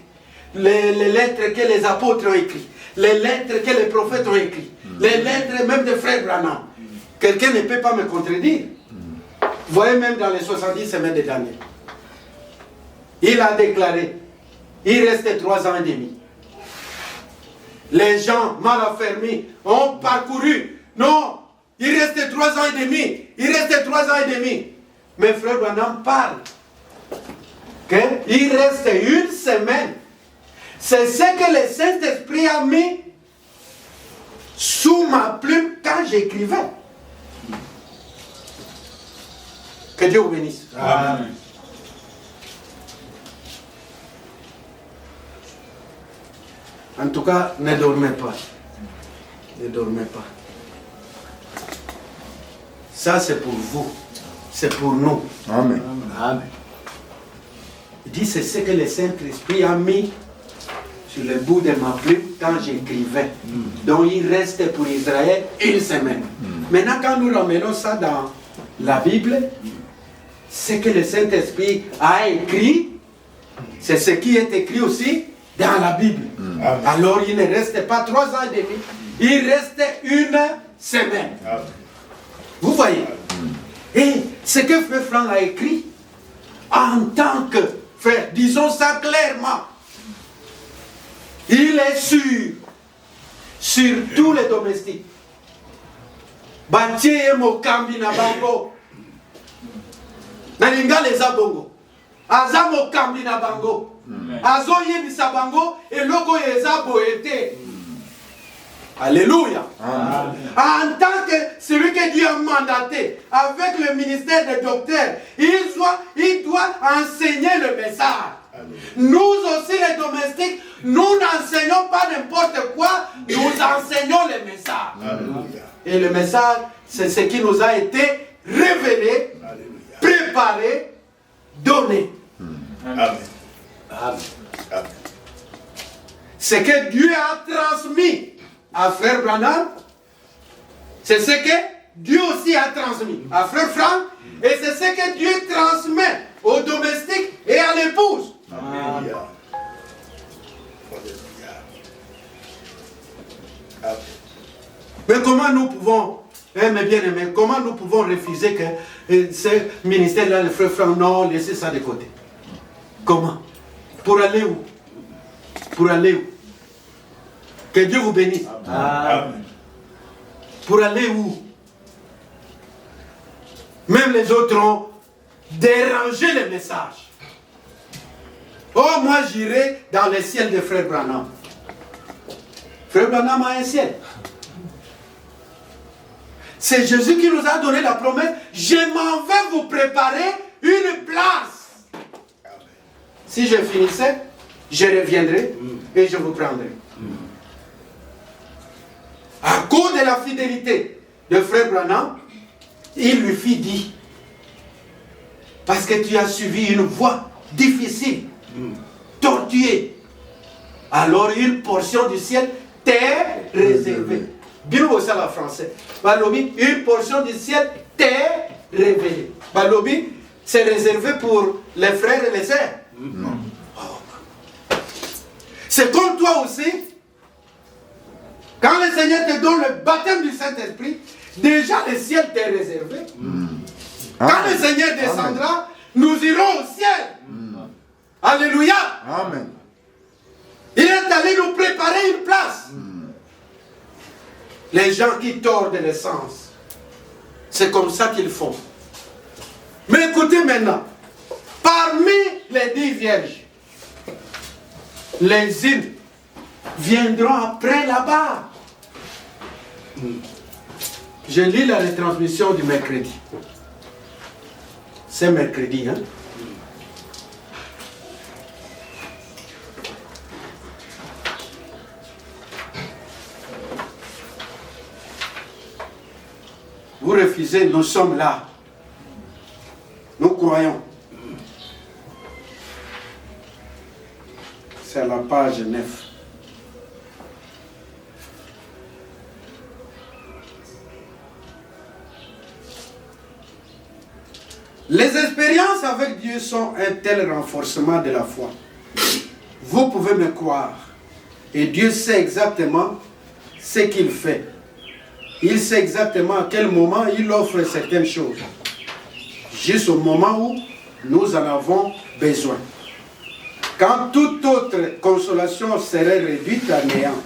les lettres que les apôtres ont écrites, les lettres que les prophètes ont écrites, les lettres même de Frère Branham. Quelqu'un ne peut pas me contredire. Vous voyez même dans les 70 semaines de Daniel. Il a déclaré, il restait 3 ans et demi. Les gens mal affermis ont parcouru. Non, il restait 3 ans et demi. Il restait 3 ans et demi. Mais Frère Branham parle qu'il reste 1 semaine. C'est ce que le Saint-Esprit a mis sous ma plume quand j'écrivais. Que Dieu vous bénisse. Amen. En tout cas, ne dormez pas. Ne dormez pas. Ça, c'est pour vous. C'est pour nous. Amen. Amen. Il dit, c'est ce que le Saint-Esprit a mis sur le bout de ma plume quand j'écrivais. Donc, il reste pour Israël 1 semaine. Maintenant, quand nous ramenons ça dans la Bible, ce que le Saint-Esprit a écrit, c'est ce qui est écrit aussi dans la Bible. Amen. Alors il ne reste pas 3 ans et demi, il reste 1 semaine. Amen. Vous voyez? Et Ce que Frère Franck a écrit, en tant que frère, disons ça clairement, il est sûr sur tous les domestiques. Bantiye mokambi na bango. Nalinga les abongo. Aza mokambi na bango. Azo yebisa bango et logo yeza boete. Alléluia. En tant que celui que Dieu a mandaté avec le ministère des docteurs, il doit enseigner le message. Nous aussi les domestiques, nous n'enseignons pas n'importe quoi, nous enseignons le message. Alléluia. Et le message, c'est ce qui nous a été révélé, Alléluia. préparé, donné. Amen. Amen. Amen. Ce que Dieu a transmis à Frère Branham, c'est ce que Dieu aussi a transmis à Frère Franck, et c'est ce que Dieu transmet aux domestiques et à l'épouse. Alléluia. Alléluia. Amen. Mais comment nous pouvons, mes bien-aimés, comment nous pouvons refuser que ce ministère-là, le Frère Franck, non, laissez ça de côté? Comment? Pour aller où? Pour aller où? Que Dieu vous bénisse. Amen. Pour aller où? Même les autres ont dérangé le message. Oh, moi j'irai dans le ciel de Frère Branham. Frère Branham a un ciel. C'est Jésus qui nous a donné la promesse. Je m'en vais vous préparer une place. Amen. Si je finissais, je reviendrai et je vous prendrai. À cause de la fidélité de Frère Branham, il lui fit dire, parce que tu as suivi une voie difficile, tortuée, alors une portion du ciel t'est réservée. Bien au la français. Balobi, une portion du ciel t'est révélée. Balobi, c'est réservé pour les frères et les sœurs. C'est comme toi aussi. Quand le Seigneur te donne le baptême du Saint-Esprit, déjà le ciel t'est réservé. Quand le Seigneur descendra, nous irons au ciel. Alléluia. Amen. Il est allé nous préparer une place. Les gens qui tordent l'essence, c'est comme ça qu'ils font. Mais écoutez maintenant, parmi les 10 vierges, les îles viendront après là-bas. Je lis la retransmission du mercredi. C'est mercredi, hein? Vous refusez, nous sommes là. Nous croyons. C'est à la page 9. Les expériences avec Dieu sont un tel renforcement de la foi. Vous pouvez me croire. Et Dieu sait exactement ce qu'il fait. Il sait exactement à quel moment il offre certaines choses. Juste au moment où nous en avons besoin. Quand toute autre consolation serait réduite à néant,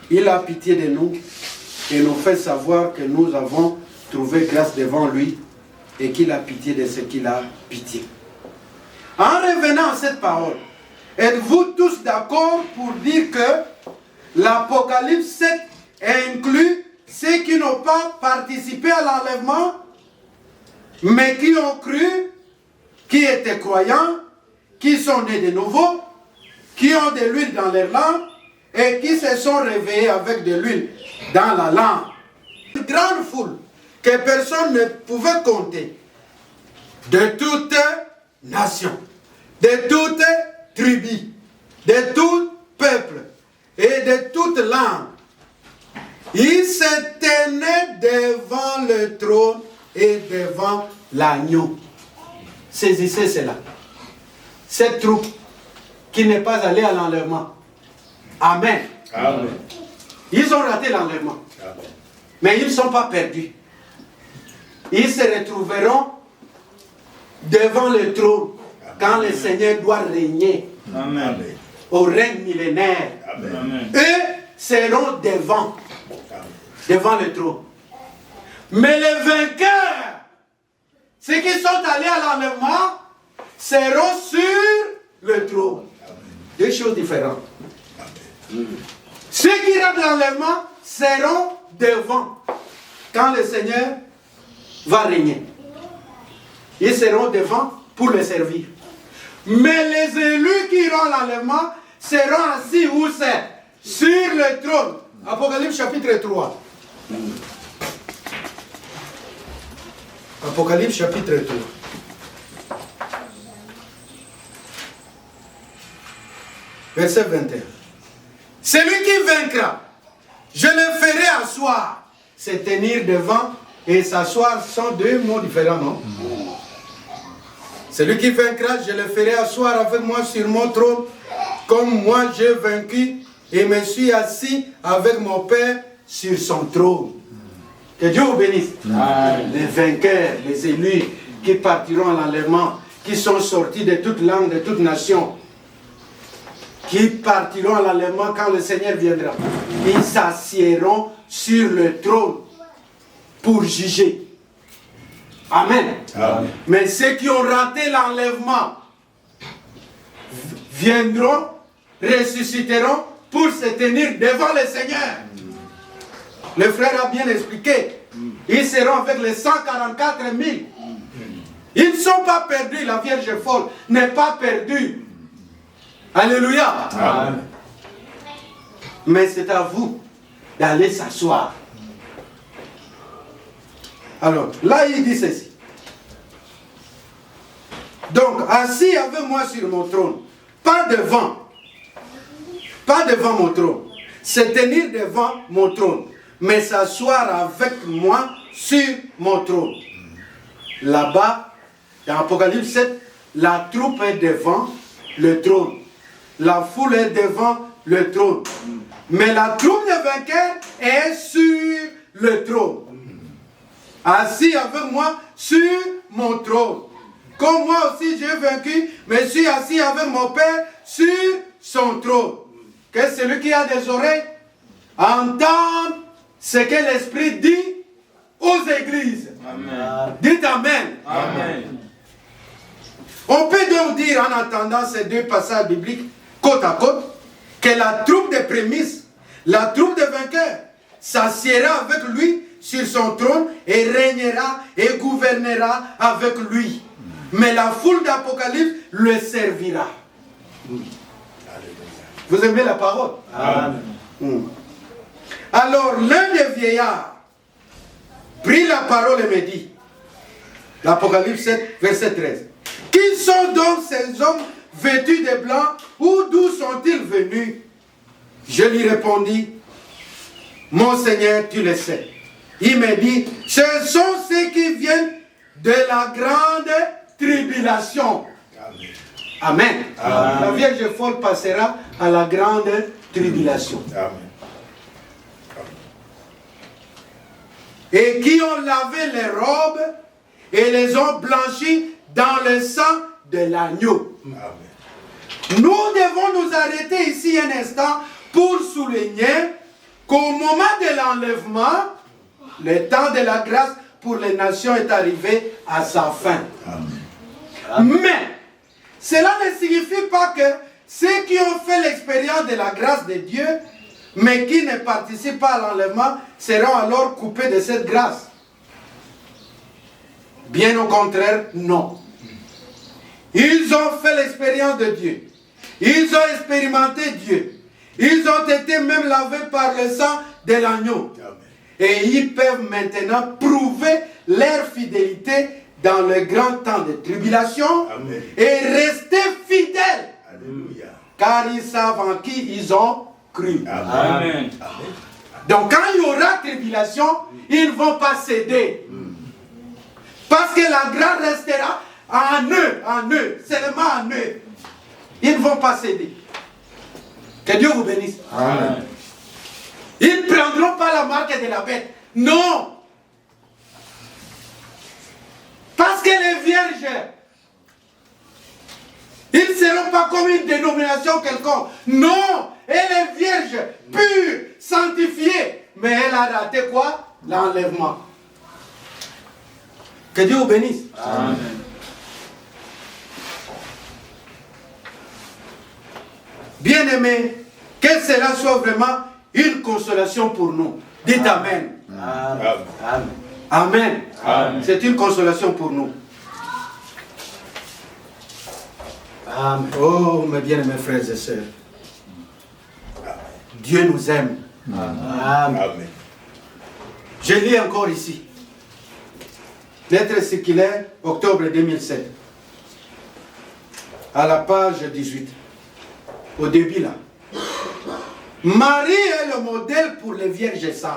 il a pitié de nous et nous fait savoir que nous avons trouvé grâce devant lui et qu'il a pitié de ce qu'il a pitié. En revenant à cette parole, êtes-vous tous d'accord pour dire que l'Apocalypse 7 inclut ceux qui n'ont pas participé à l'enlèvement, mais qui ont cru, qui étaient croyants, qui sont nés de nouveau, qui ont de l'huile dans leurs langues et qui se sont réveillés avec de l'huile dans la langue. Une grande foule que personne ne pouvait compter, de toutes nations, de toutes tribus, de tout peuple et de toute langue. Ils se tenaient devant le trône et devant l'agneau. Saisissez cela. Cette troupe qui n'est pas allée à l'enlèvement. Amen. ils se retrouveront devant le trône quand le Seigneur doit régner. Amen. Au règne millénaire. Amen. Eux seront devant le trône. Mais les vainqueurs, ceux qui sont allés à l'enlèvement, seront sur le trône. Deux choses différentes. Ceux qui ratent l'enlèvement seront devant quand le Seigneur va régner. Ils seront devant pour le servir. Mais les élus qui iront à l'enlèvement seront assis où c'est? Sur le trône. Apocalypse chapitre 3. Apocalypse chapitre 3. Verset 21. Celui qui vaincra, je le ferai asseoir. Se tenir devant et s'asseoir sont deux mots différents, non? Celui qui vaincra, je le ferai asseoir avec moi sur mon trône, comme moi j'ai vaincu et me suis assis avec mon Père sur son trône. Que Dieu vous bénisse. Les vainqueurs, les élus qui partiront à l'enlèvement, qui sont sortis de toute langue, de toute nation, qui partiront à l'enlèvement quand le Seigneur viendra. Ils s'assiéront sur le trône pour juger. Amen. Amen. Mais ceux qui ont raté l'enlèvement viendront, ressusciteront pour se tenir devant le Seigneur. Le frère a bien expliqué. Ils seront avec les 144 000. Ils ne sont pas perdus. La Vierge folle n'est pas perdue. Alléluia. Amen. Mais c'est à vous d'aller s'asseoir. Alors, là, il dit ceci. Donc, assis avec moi sur mon trône, pas devant mon trône, se tenir devant mon trône, mais s'asseoir avec moi sur mon trône. Là-bas, dans Apocalypse 7, la troupe est devant le trône. La foule est devant le trône. Mais la troupe des vainqueurs est sur le trône. Assis avec moi sur mon trône. Comme moi aussi j'ai vaincu, mais suis assis avec mon Père sur son trône. Que celui qui a des oreilles entende ce que l'Esprit dit aux églises. Amen. Dites Amen. Amen. On peut donc dire en attendant ces deux passages bibliques côte à côte que la troupe des prémices, la troupe des vainqueurs s'assiera avec lui sur son trône et régnera et gouvernera avec lui. Mais la foule d'Apocalypse le servira. Vous aimez la parole? Amen. Alors l'un des vieillards prit la parole et me dit, l'Apocalypse 7, verset 13, qui sont donc ces hommes vêtus de blanc, ou d'où sont-ils venus? Je lui répondis, mon Seigneur, tu le sais. Il me dit, ce sont ceux qui viennent de la grande tribulation. Amen. Amen. La Vierge folle passera à la grande tribulation. Amen. Et qui ont lavé les robes et les ont blanchies dans le sang de l'agneau. Nous devons nous arrêter ici un instant pour souligner qu'au moment de l'enlèvement, le temps de la grâce pour les nations est arrivé à sa fin. Amen. Mais cela ne signifie pas que ceux qui ont fait l'expérience de la grâce de Dieu, mais qui ne participent pas à l'enlèvement, seront alors coupés de cette grâce. Bien au contraire, non. Ils ont fait l'expérience de Dieu. Ils ont expérimenté Dieu. Ils ont été même lavés par le sang de l'agneau. Et ils peuvent maintenant prouver leur fidélité dans le grand temps de tribulation. Amen. Et rester fidèles. Alléluia. Car ils savent en qui ils ont cru. Amen. Amen. Donc quand il y aura tribulation, ils ne vont pas céder. Parce que la grâce restera en eux, seulement en eux. Ils ne vont pas céder. Que Dieu vous bénisse. Amen. Ils ne prendront pas la marque de la bête. Non. que les vierges, ils ne seront pas comme une dénomination quelconque. Non, elle est vierge, pure, sanctifiée. Mais elle a raté quoi? L'enlèvement. Que Dieu vous bénisse. Amen. Bien-aimés, que cela soit vraiment une consolation pour nous. Dites Amen. Amen. Amen. Amen. Amen. C'est une consolation pour nous. Amen. Oh, mes bien-aimés frères et sœurs. Dieu nous aime. Amen. Amen. Je lis encore ici. Lettre circulaire, octobre 2007. À la page 18. Au début là. Marie est le modèle pour les vierges sages.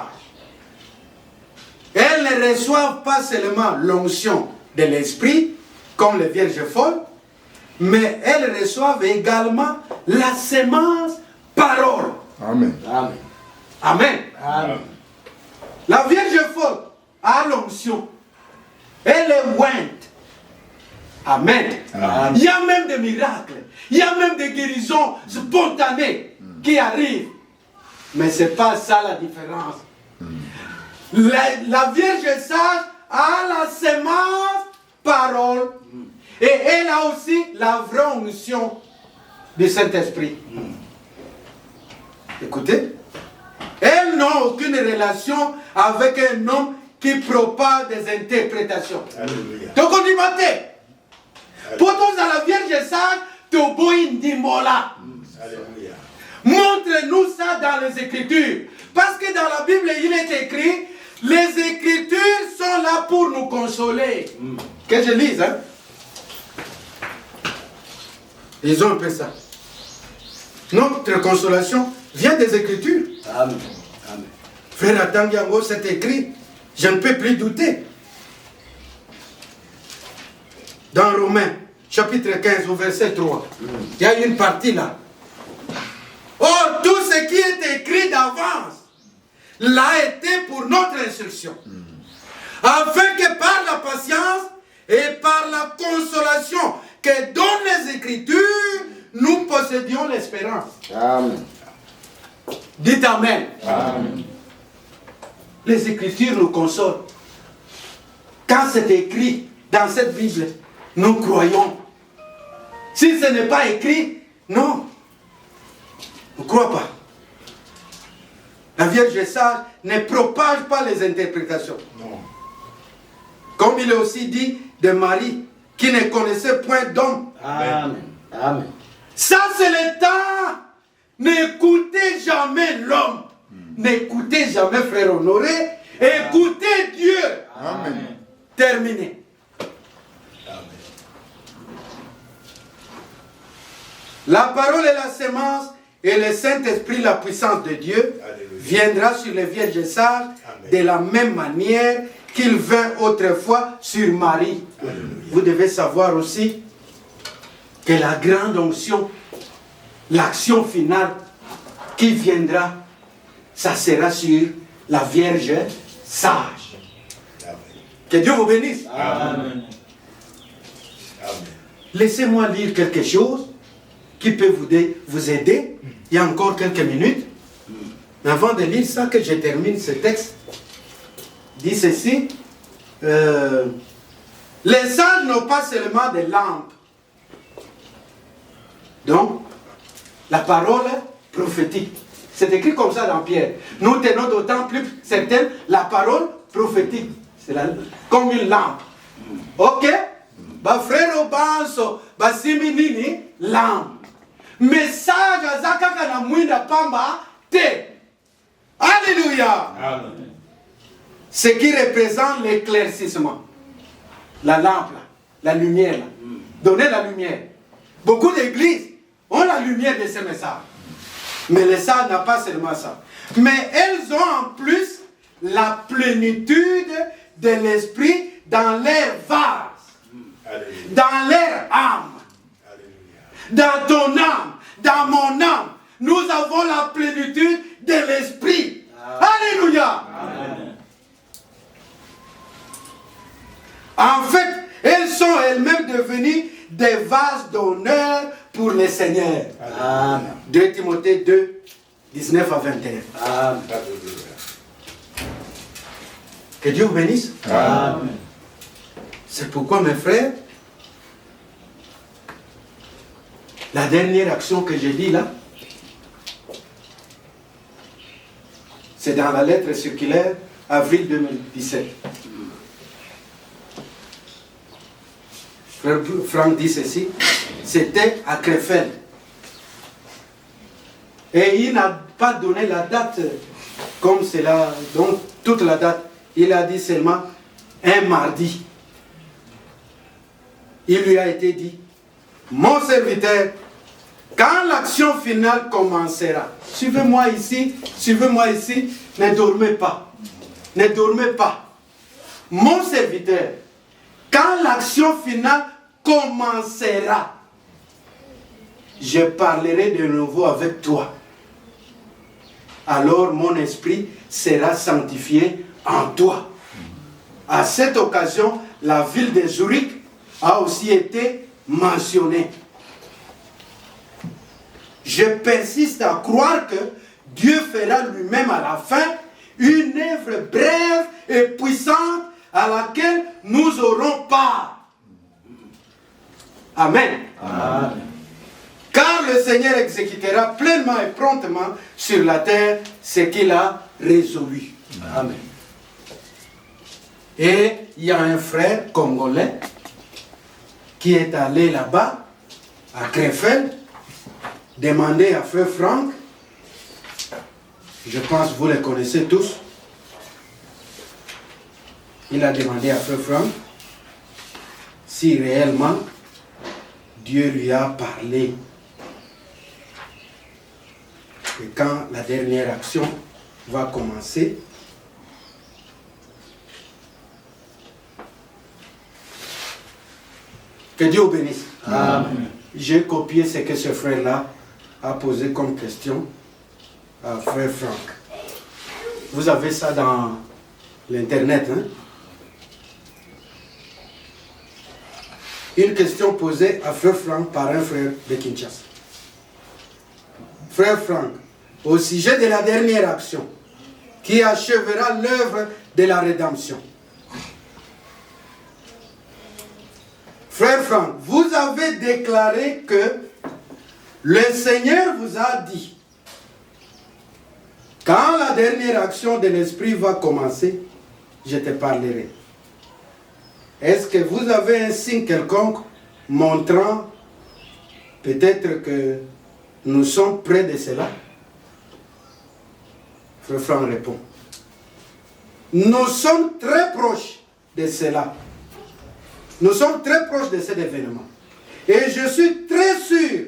Elles ne reçoivent pas seulement l'onction de l'esprit, comme les vierges folles, mais elles reçoivent également la sémence parole. Amen. Amen. Amen. Amen. La Vierge folle a l'onction. Elle est ointe. Amen. Amen. Il y a même des miracles. Il y a même des guérisons spontanées qui arrivent. Mais ce n'est pas ça la différence. La Vierge sage a la sémence parole. Et elle a aussi la vraie onction du Saint-Esprit. Écoutez. Elles n'ont aucune relation avec un homme qui propage des interprétations. Alléluia. Donc on dit maté. Pour tous à la Vierge sage, Toboïn dit mola. Alléluia. Montre-nous ça dans les Écritures. Parce que dans la Bible, il est écrit, les Écritures sont là pour nous consoler. Que je lise, hein. Ils ont un peu ça. Notre consolation vient des Écritures. Amen. Amen. Frère Atangiango, c'est écrit. Je ne peux plus douter. Dans Romains, chapitre 15, au verset 3, il y a une partie là. Or, tout ce qui est écrit d'avance l'a été pour notre instruction. Afin que par la patience et par la consolation que donnent les Écritures, nous possédions l'espérance. Amen. Dites Amen. Amen. Les Écritures nous consolent. Quand c'est écrit dans cette Bible, nous croyons. Si ce n'est pas écrit, non. On ne croit pas. La Vierge sage ne propage pas les interprétations. Non. Comme il est aussi dit de Marie, qui ne connaissait point d'homme. Amen. Amen. Ça, c'est le temps. N'écoutez jamais l'homme. N'écoutez jamais frère Honoré. Écoutez Dieu. Amen. Terminé. Amen. La parole est la sémence et le Saint-Esprit, la puissance de Dieu, Alléluia. viendra sur les vierges sages Amen. de la même manière qu'il vint autrefois sur Marie. Alléluia. Vous devez savoir aussi que la grande onction, l'action finale qui viendra, ça sera sur la Vierge sage. Amen. Que Dieu vous bénisse. Amen. Amen. Laissez-moi lire quelque chose qui peut vous aider. Il y a encore quelques minutes. Mais avant de lire ça, que je termine ce texte, dit ceci. Les sages n'ont pas seulement des lampes. Donc, la parole prophétique. C'est écrit comme ça dans Pierre. Nous tenons d'autant plus certaine la parole prophétique. C'est comme une lampe. Ok? Ba frère Obanso, ba siminini, lampe. Message à Zakaka na mwinda pamba, te. Alléluia. Amen. Ce qui représente l'éclaircissement. La lampe, là, la lumière. Là. Donner la lumière. Beaucoup d'églises ont la lumière de ces messages. Mais les sages n'ont pas seulement ça. Mais elles ont en plus la plénitude de l'esprit dans leur vase, Alléluia. dans leur âme, Alléluia. dans ton âme, dans mon âme. Nous avons la plénitude de l'esprit. Alléluia. Amen. En fait, elles elles-mêmes devenir des vases d'honneur pour le Seigneur. Amen. 2 Timothée 2, 19 à 21. Amen. Que Dieu vous bénisse. Amen. C'est pourquoi, mes frères, la dernière action que j'ai dit là, c'est dans la lettre circulaire, avril 2017. Frère Franck dit ceci, c'était à Krefeld. Et il n'a pas donné la date comme c'est là, donc toute la date. Il a dit seulement un mardi. Il lui a été dit, mon serviteur, quand l'action finale commencera, suivez-moi ici, ne dormez pas. Ne dormez pas. Mon serviteur, quand l'action finale commencera, je parlerai de nouveau avec toi. Alors mon esprit sera sanctifié en toi. À cette occasion, la ville de Zurich a aussi été mentionnée. Je persiste à croire que Dieu fera lui-même à la fin une œuvre brève et puissante à laquelle nous aurons part. Amen. Amen. Car le Seigneur exécutera pleinement et promptement sur la terre ce qu'il a résolu. Amen. Et il y a un frère congolais qui est allé là-bas, à Krefeld, demander à frère Franck, je pense que vous les connaissez tous, il a demandé à frère Franck si réellement Dieu lui a parlé. Et quand la dernière action va commencer, que Dieu vous bénisse. Amen. J'ai copié ce que ce frère-là a posé comme question à frère Franck. Vous avez ça dans l'internet, hein? Une question posée à frère Franck par un frère de Kinshasa. Frère Franck, au sujet de la dernière action qui achèvera l'œuvre de la rédemption. Frère Franck, vous avez déclaré que le Seigneur vous a dit, quand la dernière action de l'Esprit va commencer, je te parlerai. Est-ce que vous avez un signe quelconque montrant peut-être que nous sommes près de cela? Frère Franck répond. Nous sommes très proches de cela. Nous sommes très proches de cet événement. Et je suis très sûr,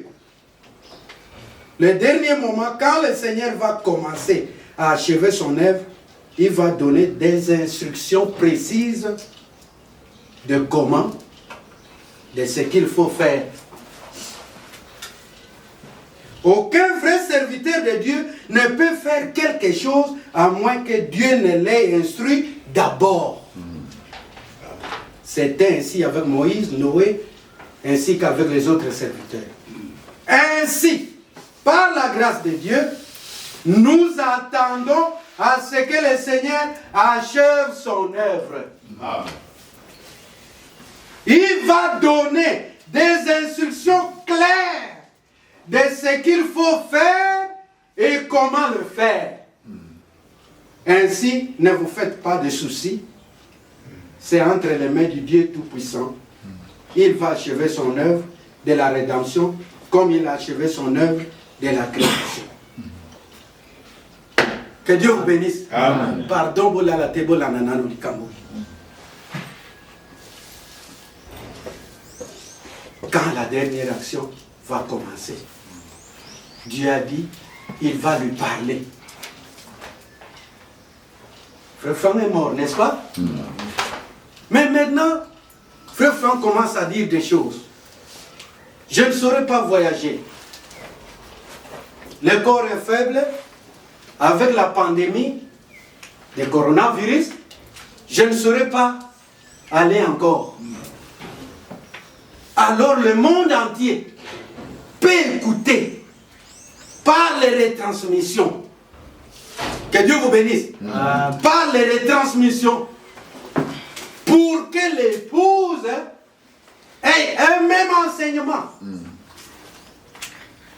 le dernier moment, quand le Seigneur va commencer à achever son œuvre, il va donner des instructions précises de comment, de ce qu'il faut faire. Aucun vrai serviteur de Dieu ne peut faire quelque chose à moins que Dieu ne l'ait instruit d'abord. C'était ainsi avec Moïse, Noé, ainsi qu'avec les autres serviteurs. Ainsi, par la grâce de Dieu, nous attendons à ce que le Seigneur achève son œuvre. Amen. Il va donner des instructions claires de ce qu'il faut faire et comment le faire. Ainsi, ne vous faites pas de soucis. C'est entre les mains du Dieu Tout-Puissant. Il va achever son œuvre de la rédemption comme il a achevé son œuvre de la création. Que Dieu vous bénisse. Amen. Pardon, bolala tebo la nanano di kambo. Quand la dernière action va commencer, Dieu a dit, il va lui parler. Frère Franck est mort, n'est-ce pas? Mais maintenant, Frère Franck commence à dire des choses. Je ne saurais pas voyager. Le corps est faible. Avec la pandémie du coronavirus, je ne saurais pas aller encore. alors le monde entier peut écouter par les retransmissions. Que Dieu vous bénisse. Par les retransmissions. Pour que l'épouse ait un même enseignement.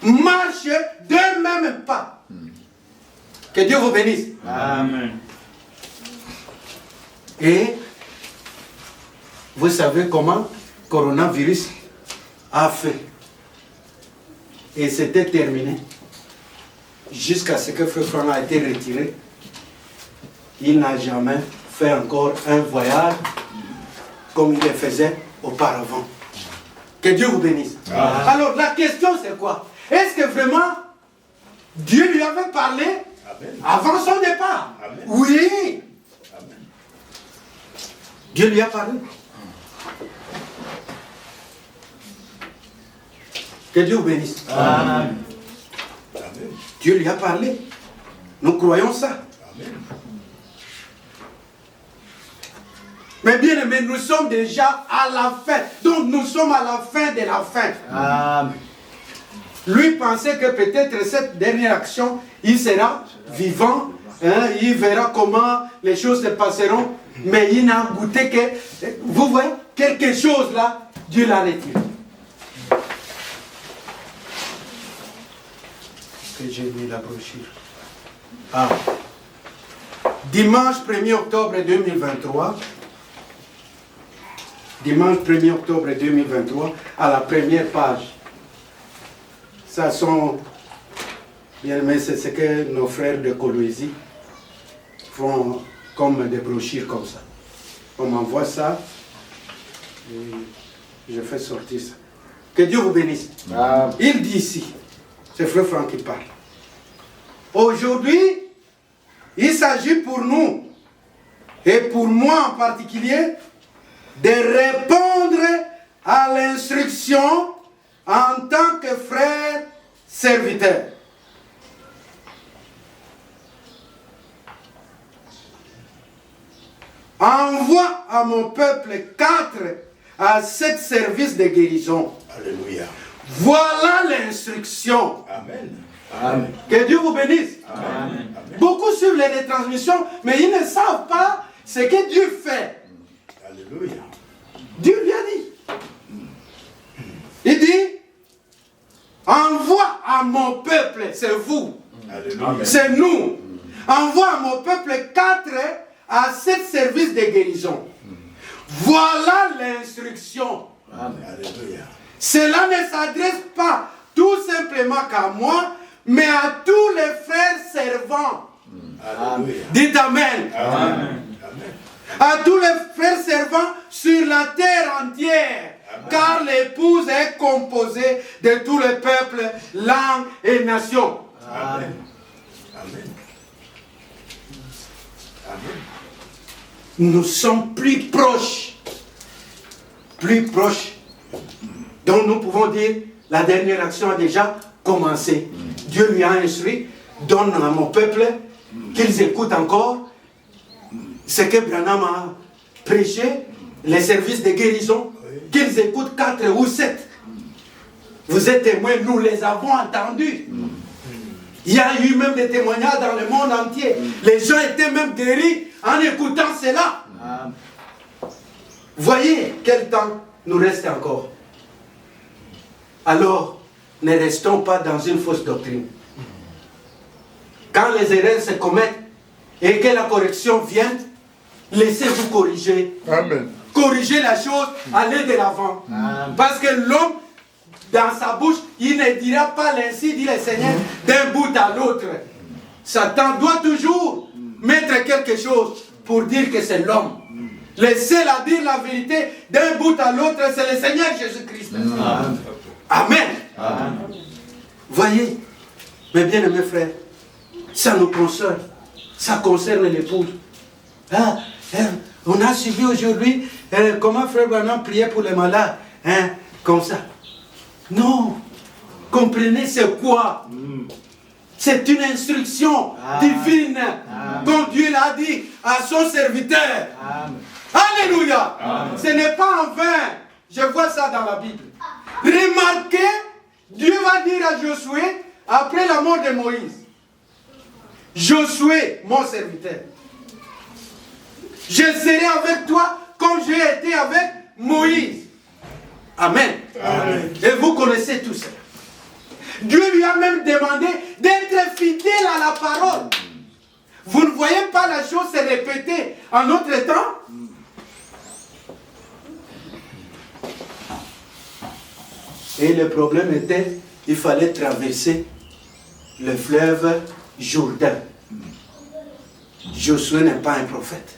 Marche d'un même pas. Que Dieu vous bénisse. Amen. Et vous savez comment coronavirus a fait. Et c'était terminé. Jusqu'à ce que Frère Franck a été retiré. Il n'a jamais fait encore un voyage comme il le faisait auparavant. Que Dieu vous bénisse. Alors la question c'est quoi? Est-ce que vraiment Dieu lui avait parlé avant son départ? Amen. Oui. Amen. Dieu lui a parlé. Que Dieu vous bénisse. Amen. Amen. Dieu lui a parlé. Nous croyons ça. Amen. Mais bien aimé, nous sommes déjà à la fin. Donc nous sommes à la fin de la fin. Amen. Lui pensait que peut-être cette dernière action, il sera vivant. Il verra comment les choses se passeront. Mais il n'a goûté que, vous voyez, quelque chose là, Dieu l'a retiré. Que j'ai mis la brochure. Ah. Dimanche 1er octobre 2023. Dimanche 1er octobre 2023, à la première page. Ça sont, bien aimé, c'est ce que nos frères de Coloésie font comme des brochures comme ça. On m'envoie ça et je fais sortir ça. Que Dieu vous bénisse. Il dit ici, c'est Frère Franck qui parle. Aujourd'hui, il s'agit pour nous, et pour moi en particulier, de répondre à l'instruction en tant que frère serviteur. Envoie à mon peuple 4 à 7 services de guérison. Alléluia. Voilà l'instruction. Amen. Amen. Que Dieu vous bénisse. Amen. Beaucoup suivent les retransmissions, mais ils ne savent pas ce que Dieu fait. Alléluia. Dieu lui a dit. Il dit, envoie à mon peuple, c'est vous, Alléluia. c'est nous. Envoie à mon peuple 4 à 7 services de guérison. Voilà l'instruction. Alléluia. Cela ne s'adresse pas tout simplement qu'à moi, mais à tous les frères servants. Alléluia. Dites Amen. Amen. À tous les frères servants sur la terre entière. Amen. Car l'épouse est composée de tous les peuples, langues et nations. Amen. Amen. Amen. Nous sommes plus proches. Plus proches. Donc nous pouvons dire, la dernière action a déjà commencé. Dieu lui a instruit, donne à mon peuple qu'ils écoutent encore ce que Branham a prêché, les services de guérison, qu'ils écoutent 4 ou 7. Vous êtes témoins, nous les avons entendus. Il y a eu même des témoignages dans le monde entier. Les gens étaient même guéris en écoutant cela. Voyez quel temps nous reste encore. Alors, ne restons pas dans une fausse doctrine. Quand les erreurs se commettent et que la correction vienne, laissez-vous corriger. Amen. Corrigez la chose, allez de l'avant. Parce que l'homme, dans sa bouche, il ne dira pas l'ainsi, dit le Seigneur, d'un bout à l'autre. Satan doit toujours mettre quelque chose pour dire que c'est l'homme. Laissez-la dire la vérité d'un bout à l'autre, c'est le Seigneur Jésus-Christ. Amen. Amen. Voyez, mes bien-aimés frères, ça nous concerne. Ça concerne l'épouse. On a suivi aujourd'hui comment Frère Branham priait pour les malades. Comme ça. Non. Comprenez c'est quoi? C'est une instruction divine. Comme Dieu l'a dit à son serviteur. Alléluia. Ce n'est pas en vain. Je vois ça dans la Bible. Remarquez, Dieu va dire à Josué, après la mort de Moïse, Josué, mon serviteur, je serai avec toi comme j'ai été avec Moïse. Amen. Amen. Et vous connaissez tout ça. Dieu lui a même demandé d'être fidèle à la parole. Vous ne voyez pas la chose se répéter en notre temps? Et le problème était, il fallait traverser le fleuve Jourdain. Josué n'est pas un prophète.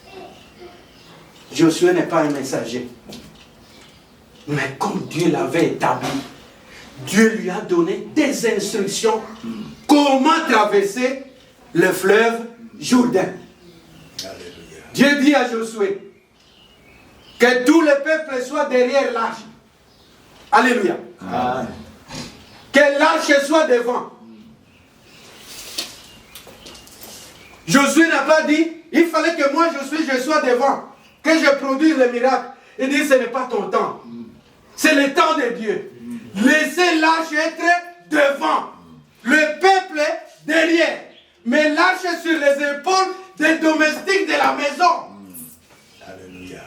Josué n'est pas un messager. Mais comme Dieu l'avait établi, Dieu lui a donné des instructions comment traverser le fleuve Jourdain. Alléluia. Dieu dit à Josué que tout le peuple soit derrière l'arche. Alléluia. Amen. Que l'arche soit devant. Josué n'a pas dit, il fallait que moi je sois devant, que je produise le miracle. Il dit, ce n'est pas ton temps. C'est le temps de Dieu. Laissez l'arche être devant. Le peuple derrière. Mais l'arche sur les épaules des domestiques de la maison. Alléluia.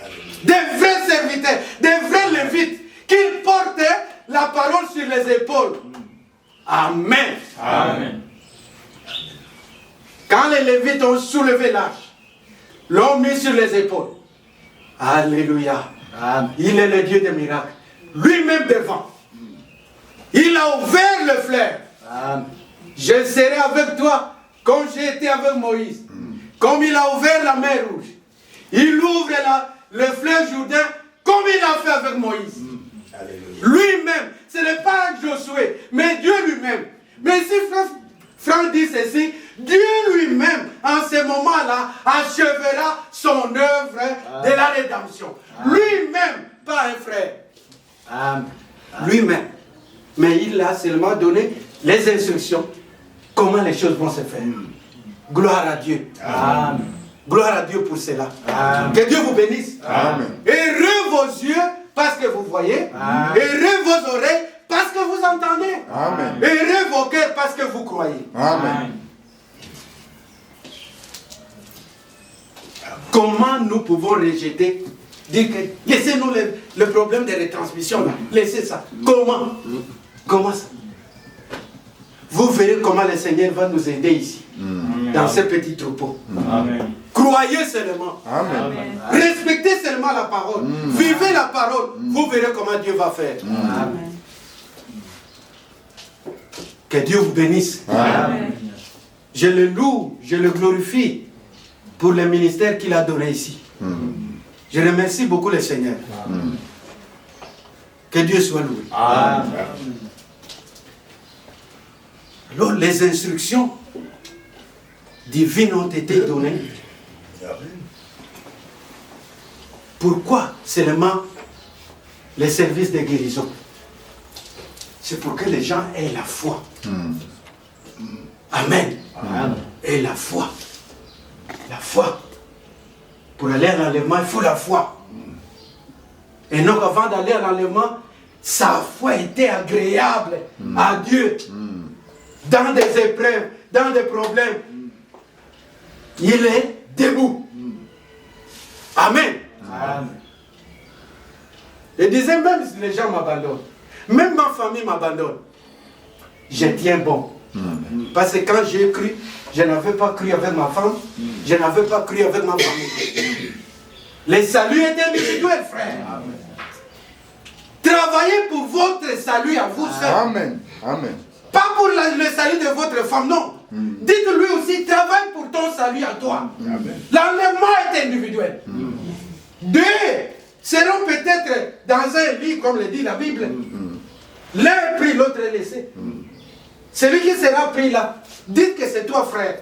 Alléluia. Des vrais serviteurs, des vrais lévites, qui portent la parole sur les épaules. Amen. Amen. Quand les lévites ont soulevé l'arche, l'ont mis sur les épaules. Alléluia. Amen. Il est le Dieu des miracles. Lui-même devant. Il a ouvert le fleuve. Amen. Je serai avec toi comme j'ai été avec Moïse. Comme il a ouvert la mer rouge. Il ouvre le fleuve Jourdain comme il a fait avec Moïse. Alléluia. Lui-même, ce n'est pas Josué, mais Dieu lui-même. Mais si Franck dit ceci, Dieu lui-même, en ce moment-là, achèvera son œuvre de la rédemption. Lui-même, pas un frère. Amen. Lui-même. Mais il a seulement donné les instructions, comment les choses vont se faire. Gloire à Dieu. Amen. Gloire à Dieu pour cela. Amen. Que Dieu vous bénisse. Amen. Heureux vos yeux parce que vous voyez. Amen. Heureux vos oreilles parce que vous entendez. Amen. Heureux vos cœurs parce que vous croyez. Amen. Comment nous pouvons rejeter, dire que laissez-nous le problème de retransmission là, laissez ça. Comment? Comment ça? Vous verrez comment le Seigneur va nous aider ici, dans ce petit troupeau. Amen. Croyez seulement. Amen. Respectez seulement la parole. Vivez la parole. Vous verrez comment Dieu va faire. Amen. Que Dieu vous bénisse. Amen. Je le loue, je le glorifie pour le ministère qu'il a donné ici. Je remercie beaucoup le Seigneur. Que Dieu soit loué. Amen. Alors les instructions divines ont été données. Pourquoi seulement les services de guérison? C'est pour que les gens aient la foi. Amen. Amen. Et la foi. La foi. Pour aller à l'enlèvement, il faut la foi. Et donc avant d'aller à l'enlèvement, sa foi était agréable à Dieu. Dans des épreuves, dans des problèmes, il est debout. Amen. Amen. Je disais, même si les gens m'abandonnent, même ma famille m'abandonne, je tiens bon. Parce que quand j'ai cru, je n'avais pas cru avec ma femme, je n'avais pas cru avec ma famille. Le salut est individuel, frère. Travaillez pour votre salut à vous seul. Amen. Amen. Pas pour le salut de votre femme, non. Dites-lui aussi, travaille pour ton salut à toi. Amen. L'enlèvement est individuel. Deux seront peut-être dans un lit, comme le dit la Bible. L'un est pris, l'autre est laissé. Celui qui sera pris là, dites que c'est toi, frère.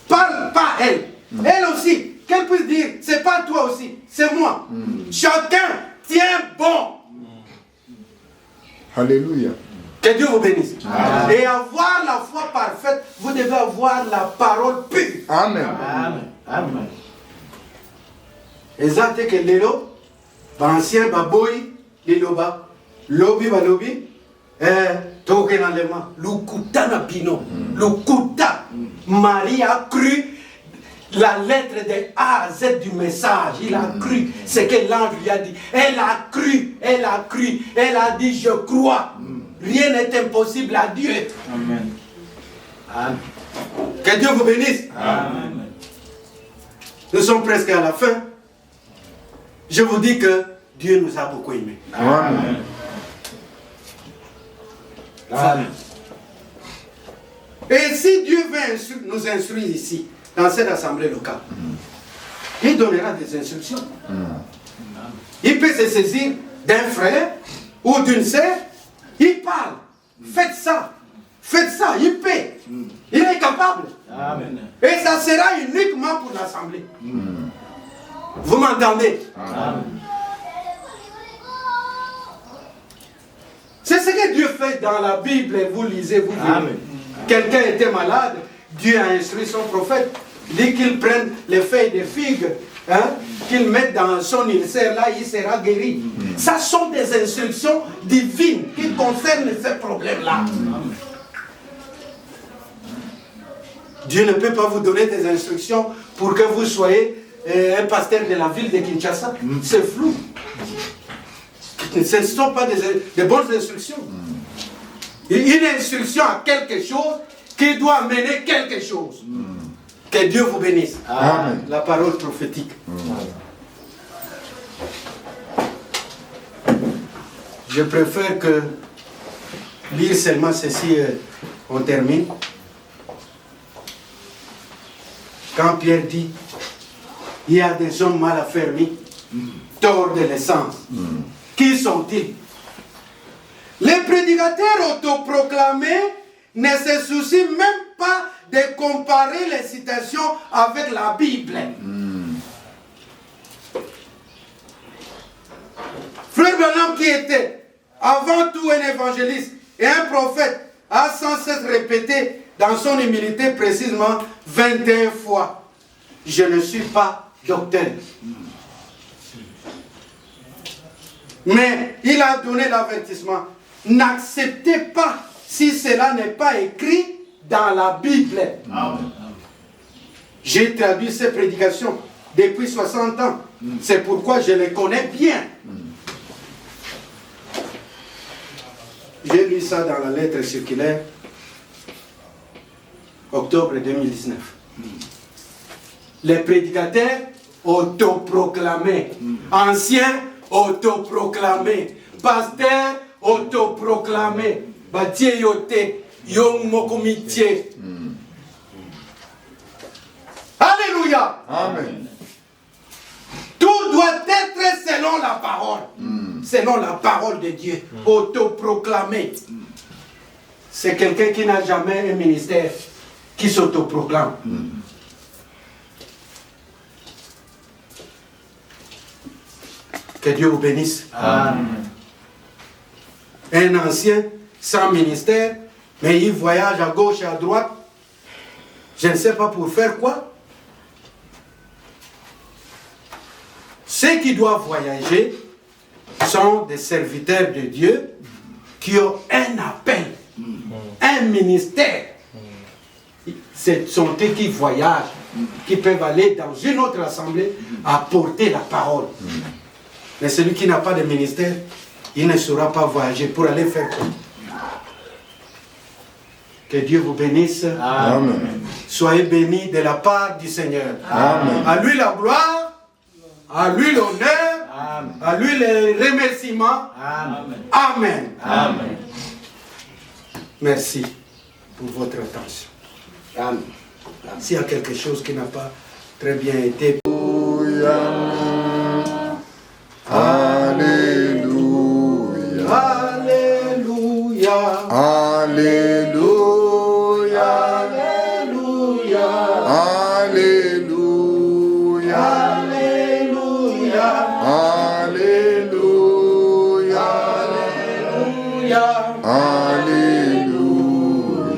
Parle pas elle. Elle aussi, qu'elle puisse dire, c'est pas toi aussi, c'est moi. Chacun tient bon. Alléluia. Que Dieu vous bénisse. Amen. Et avoir la foi parfaite, vous devez avoir la parole pure. Amen. Amen. Amen. Exact que lelo, ancien baboy, liloba lobi balobi tokenalema lukuta na pino lukuta. Marie a cru la lettre de A à Z du message. Il a cru ce que l'ange lui a dit. Elle a cru, elle a cru, elle a dit je crois. Rien n'est impossible à Dieu. Amen. Amen. Que Dieu vous bénisse. Amen. Nous sommes presque à la fin. Je vous dis que Dieu nous a beaucoup aimés. Amen. Amen. Et si Dieu veut nous instruire ici, dans cette assemblée locale, il donnera des instructions. Il peut se saisir d'un frère ou d'une sœur. Il parle. Faites ça. Faites ça. Il peut. Il est capable. Amen. Et ça sera uniquement pour l'assemblée. Vous m'entendez? Amen. C'est ce que Dieu fait dans la Bible. Vous lisez, vous verrez. Amen. Quelqu'un était malade. Dieu a instruit son prophète. Il dit qu'il prenne les feuilles de figues, qu'il mette dans son ulcère, là, il sera guéri. Ça sont des instructions divines qui concernent ces problèmes-là. Dieu ne peut pas vous donner des instructions pour que vous soyez un pasteur de la ville de Kinshasa. C'est flou. Ce ne sont pas des bonnes instructions. Une instruction à quelque chose qui doit mener quelque chose. Que Dieu vous bénisse. Amen. La parole prophétique. Je préfère que lire seulement ceci, on termine. Quand Pierre dit, il y a des hommes mal affermis, tord de l'essence. Qui sont-ils? Les prédicateurs autoproclamés ne se soucient même pas de comparer les citations avec la Bible. Frère Branham, qui était avant tout un évangéliste et un prophète, a sans cesse répété dans son humilité précisément 21 fois, je ne suis pas docteur. Mais il a donné l'avertissement, n'acceptez pas si cela n'est pas écrit dans la Bible. Amen. J'ai traduit ces prédications depuis 60 ans. C'est pourquoi je les connais bien. J'ai lu ça dans la lettre circulaire, octobre 2019. Les prédicateurs autoproclamés, anciens autoproclamés, pasteurs autoproclamés, Batié yote, yong mokomitié. Alléluia. Amen. Tout doit être selon la parole. Selon la parole de Dieu. Autoproclamé. C'est quelqu'un qui n'a jamais un ministère qui s'autoproclame. Que Dieu vous bénisse. Amen. Un ancien sans ministère, mais il voyage à gauche et à droite. Je ne sais pas pour faire quoi. Ceux qui doivent voyager sont des serviteurs de Dieu qui ont un appel, un ministère. Ce sont eux qui voyagent, qui peuvent aller dans une autre assemblée apporter la parole. Mais celui qui n'a pas de ministère, il ne saura pas voyager pour aller faire quoi. Que Dieu vous bénisse. Amen. Soyez bénis de la part du Seigneur. Amen. À lui la gloire, à lui l'honneur, Amen. à lui les remerciements. Amen. Amen. Amen. Merci pour votre attention. Amen. S'il y a quelque chose qui n'a pas très bien été. Alléluia. Alléluia. Alléluia. Alléluia. Alléluia. Alléluia. Alléluia. Alléluia.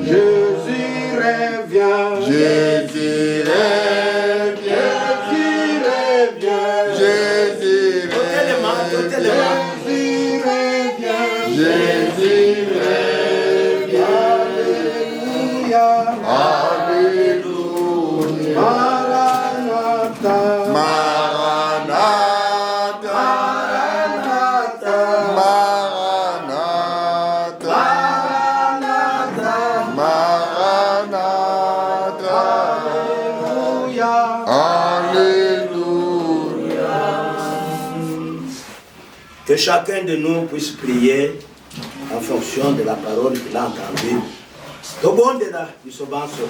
Jésus revient. Jésus revient. Jésus revient. Jésus Ôtez les mains, ôtez les mains. Jésus Que chacun de nous puisse prier en fonction de la parole qu'il a entendue. Au bon de là, du Sobanso.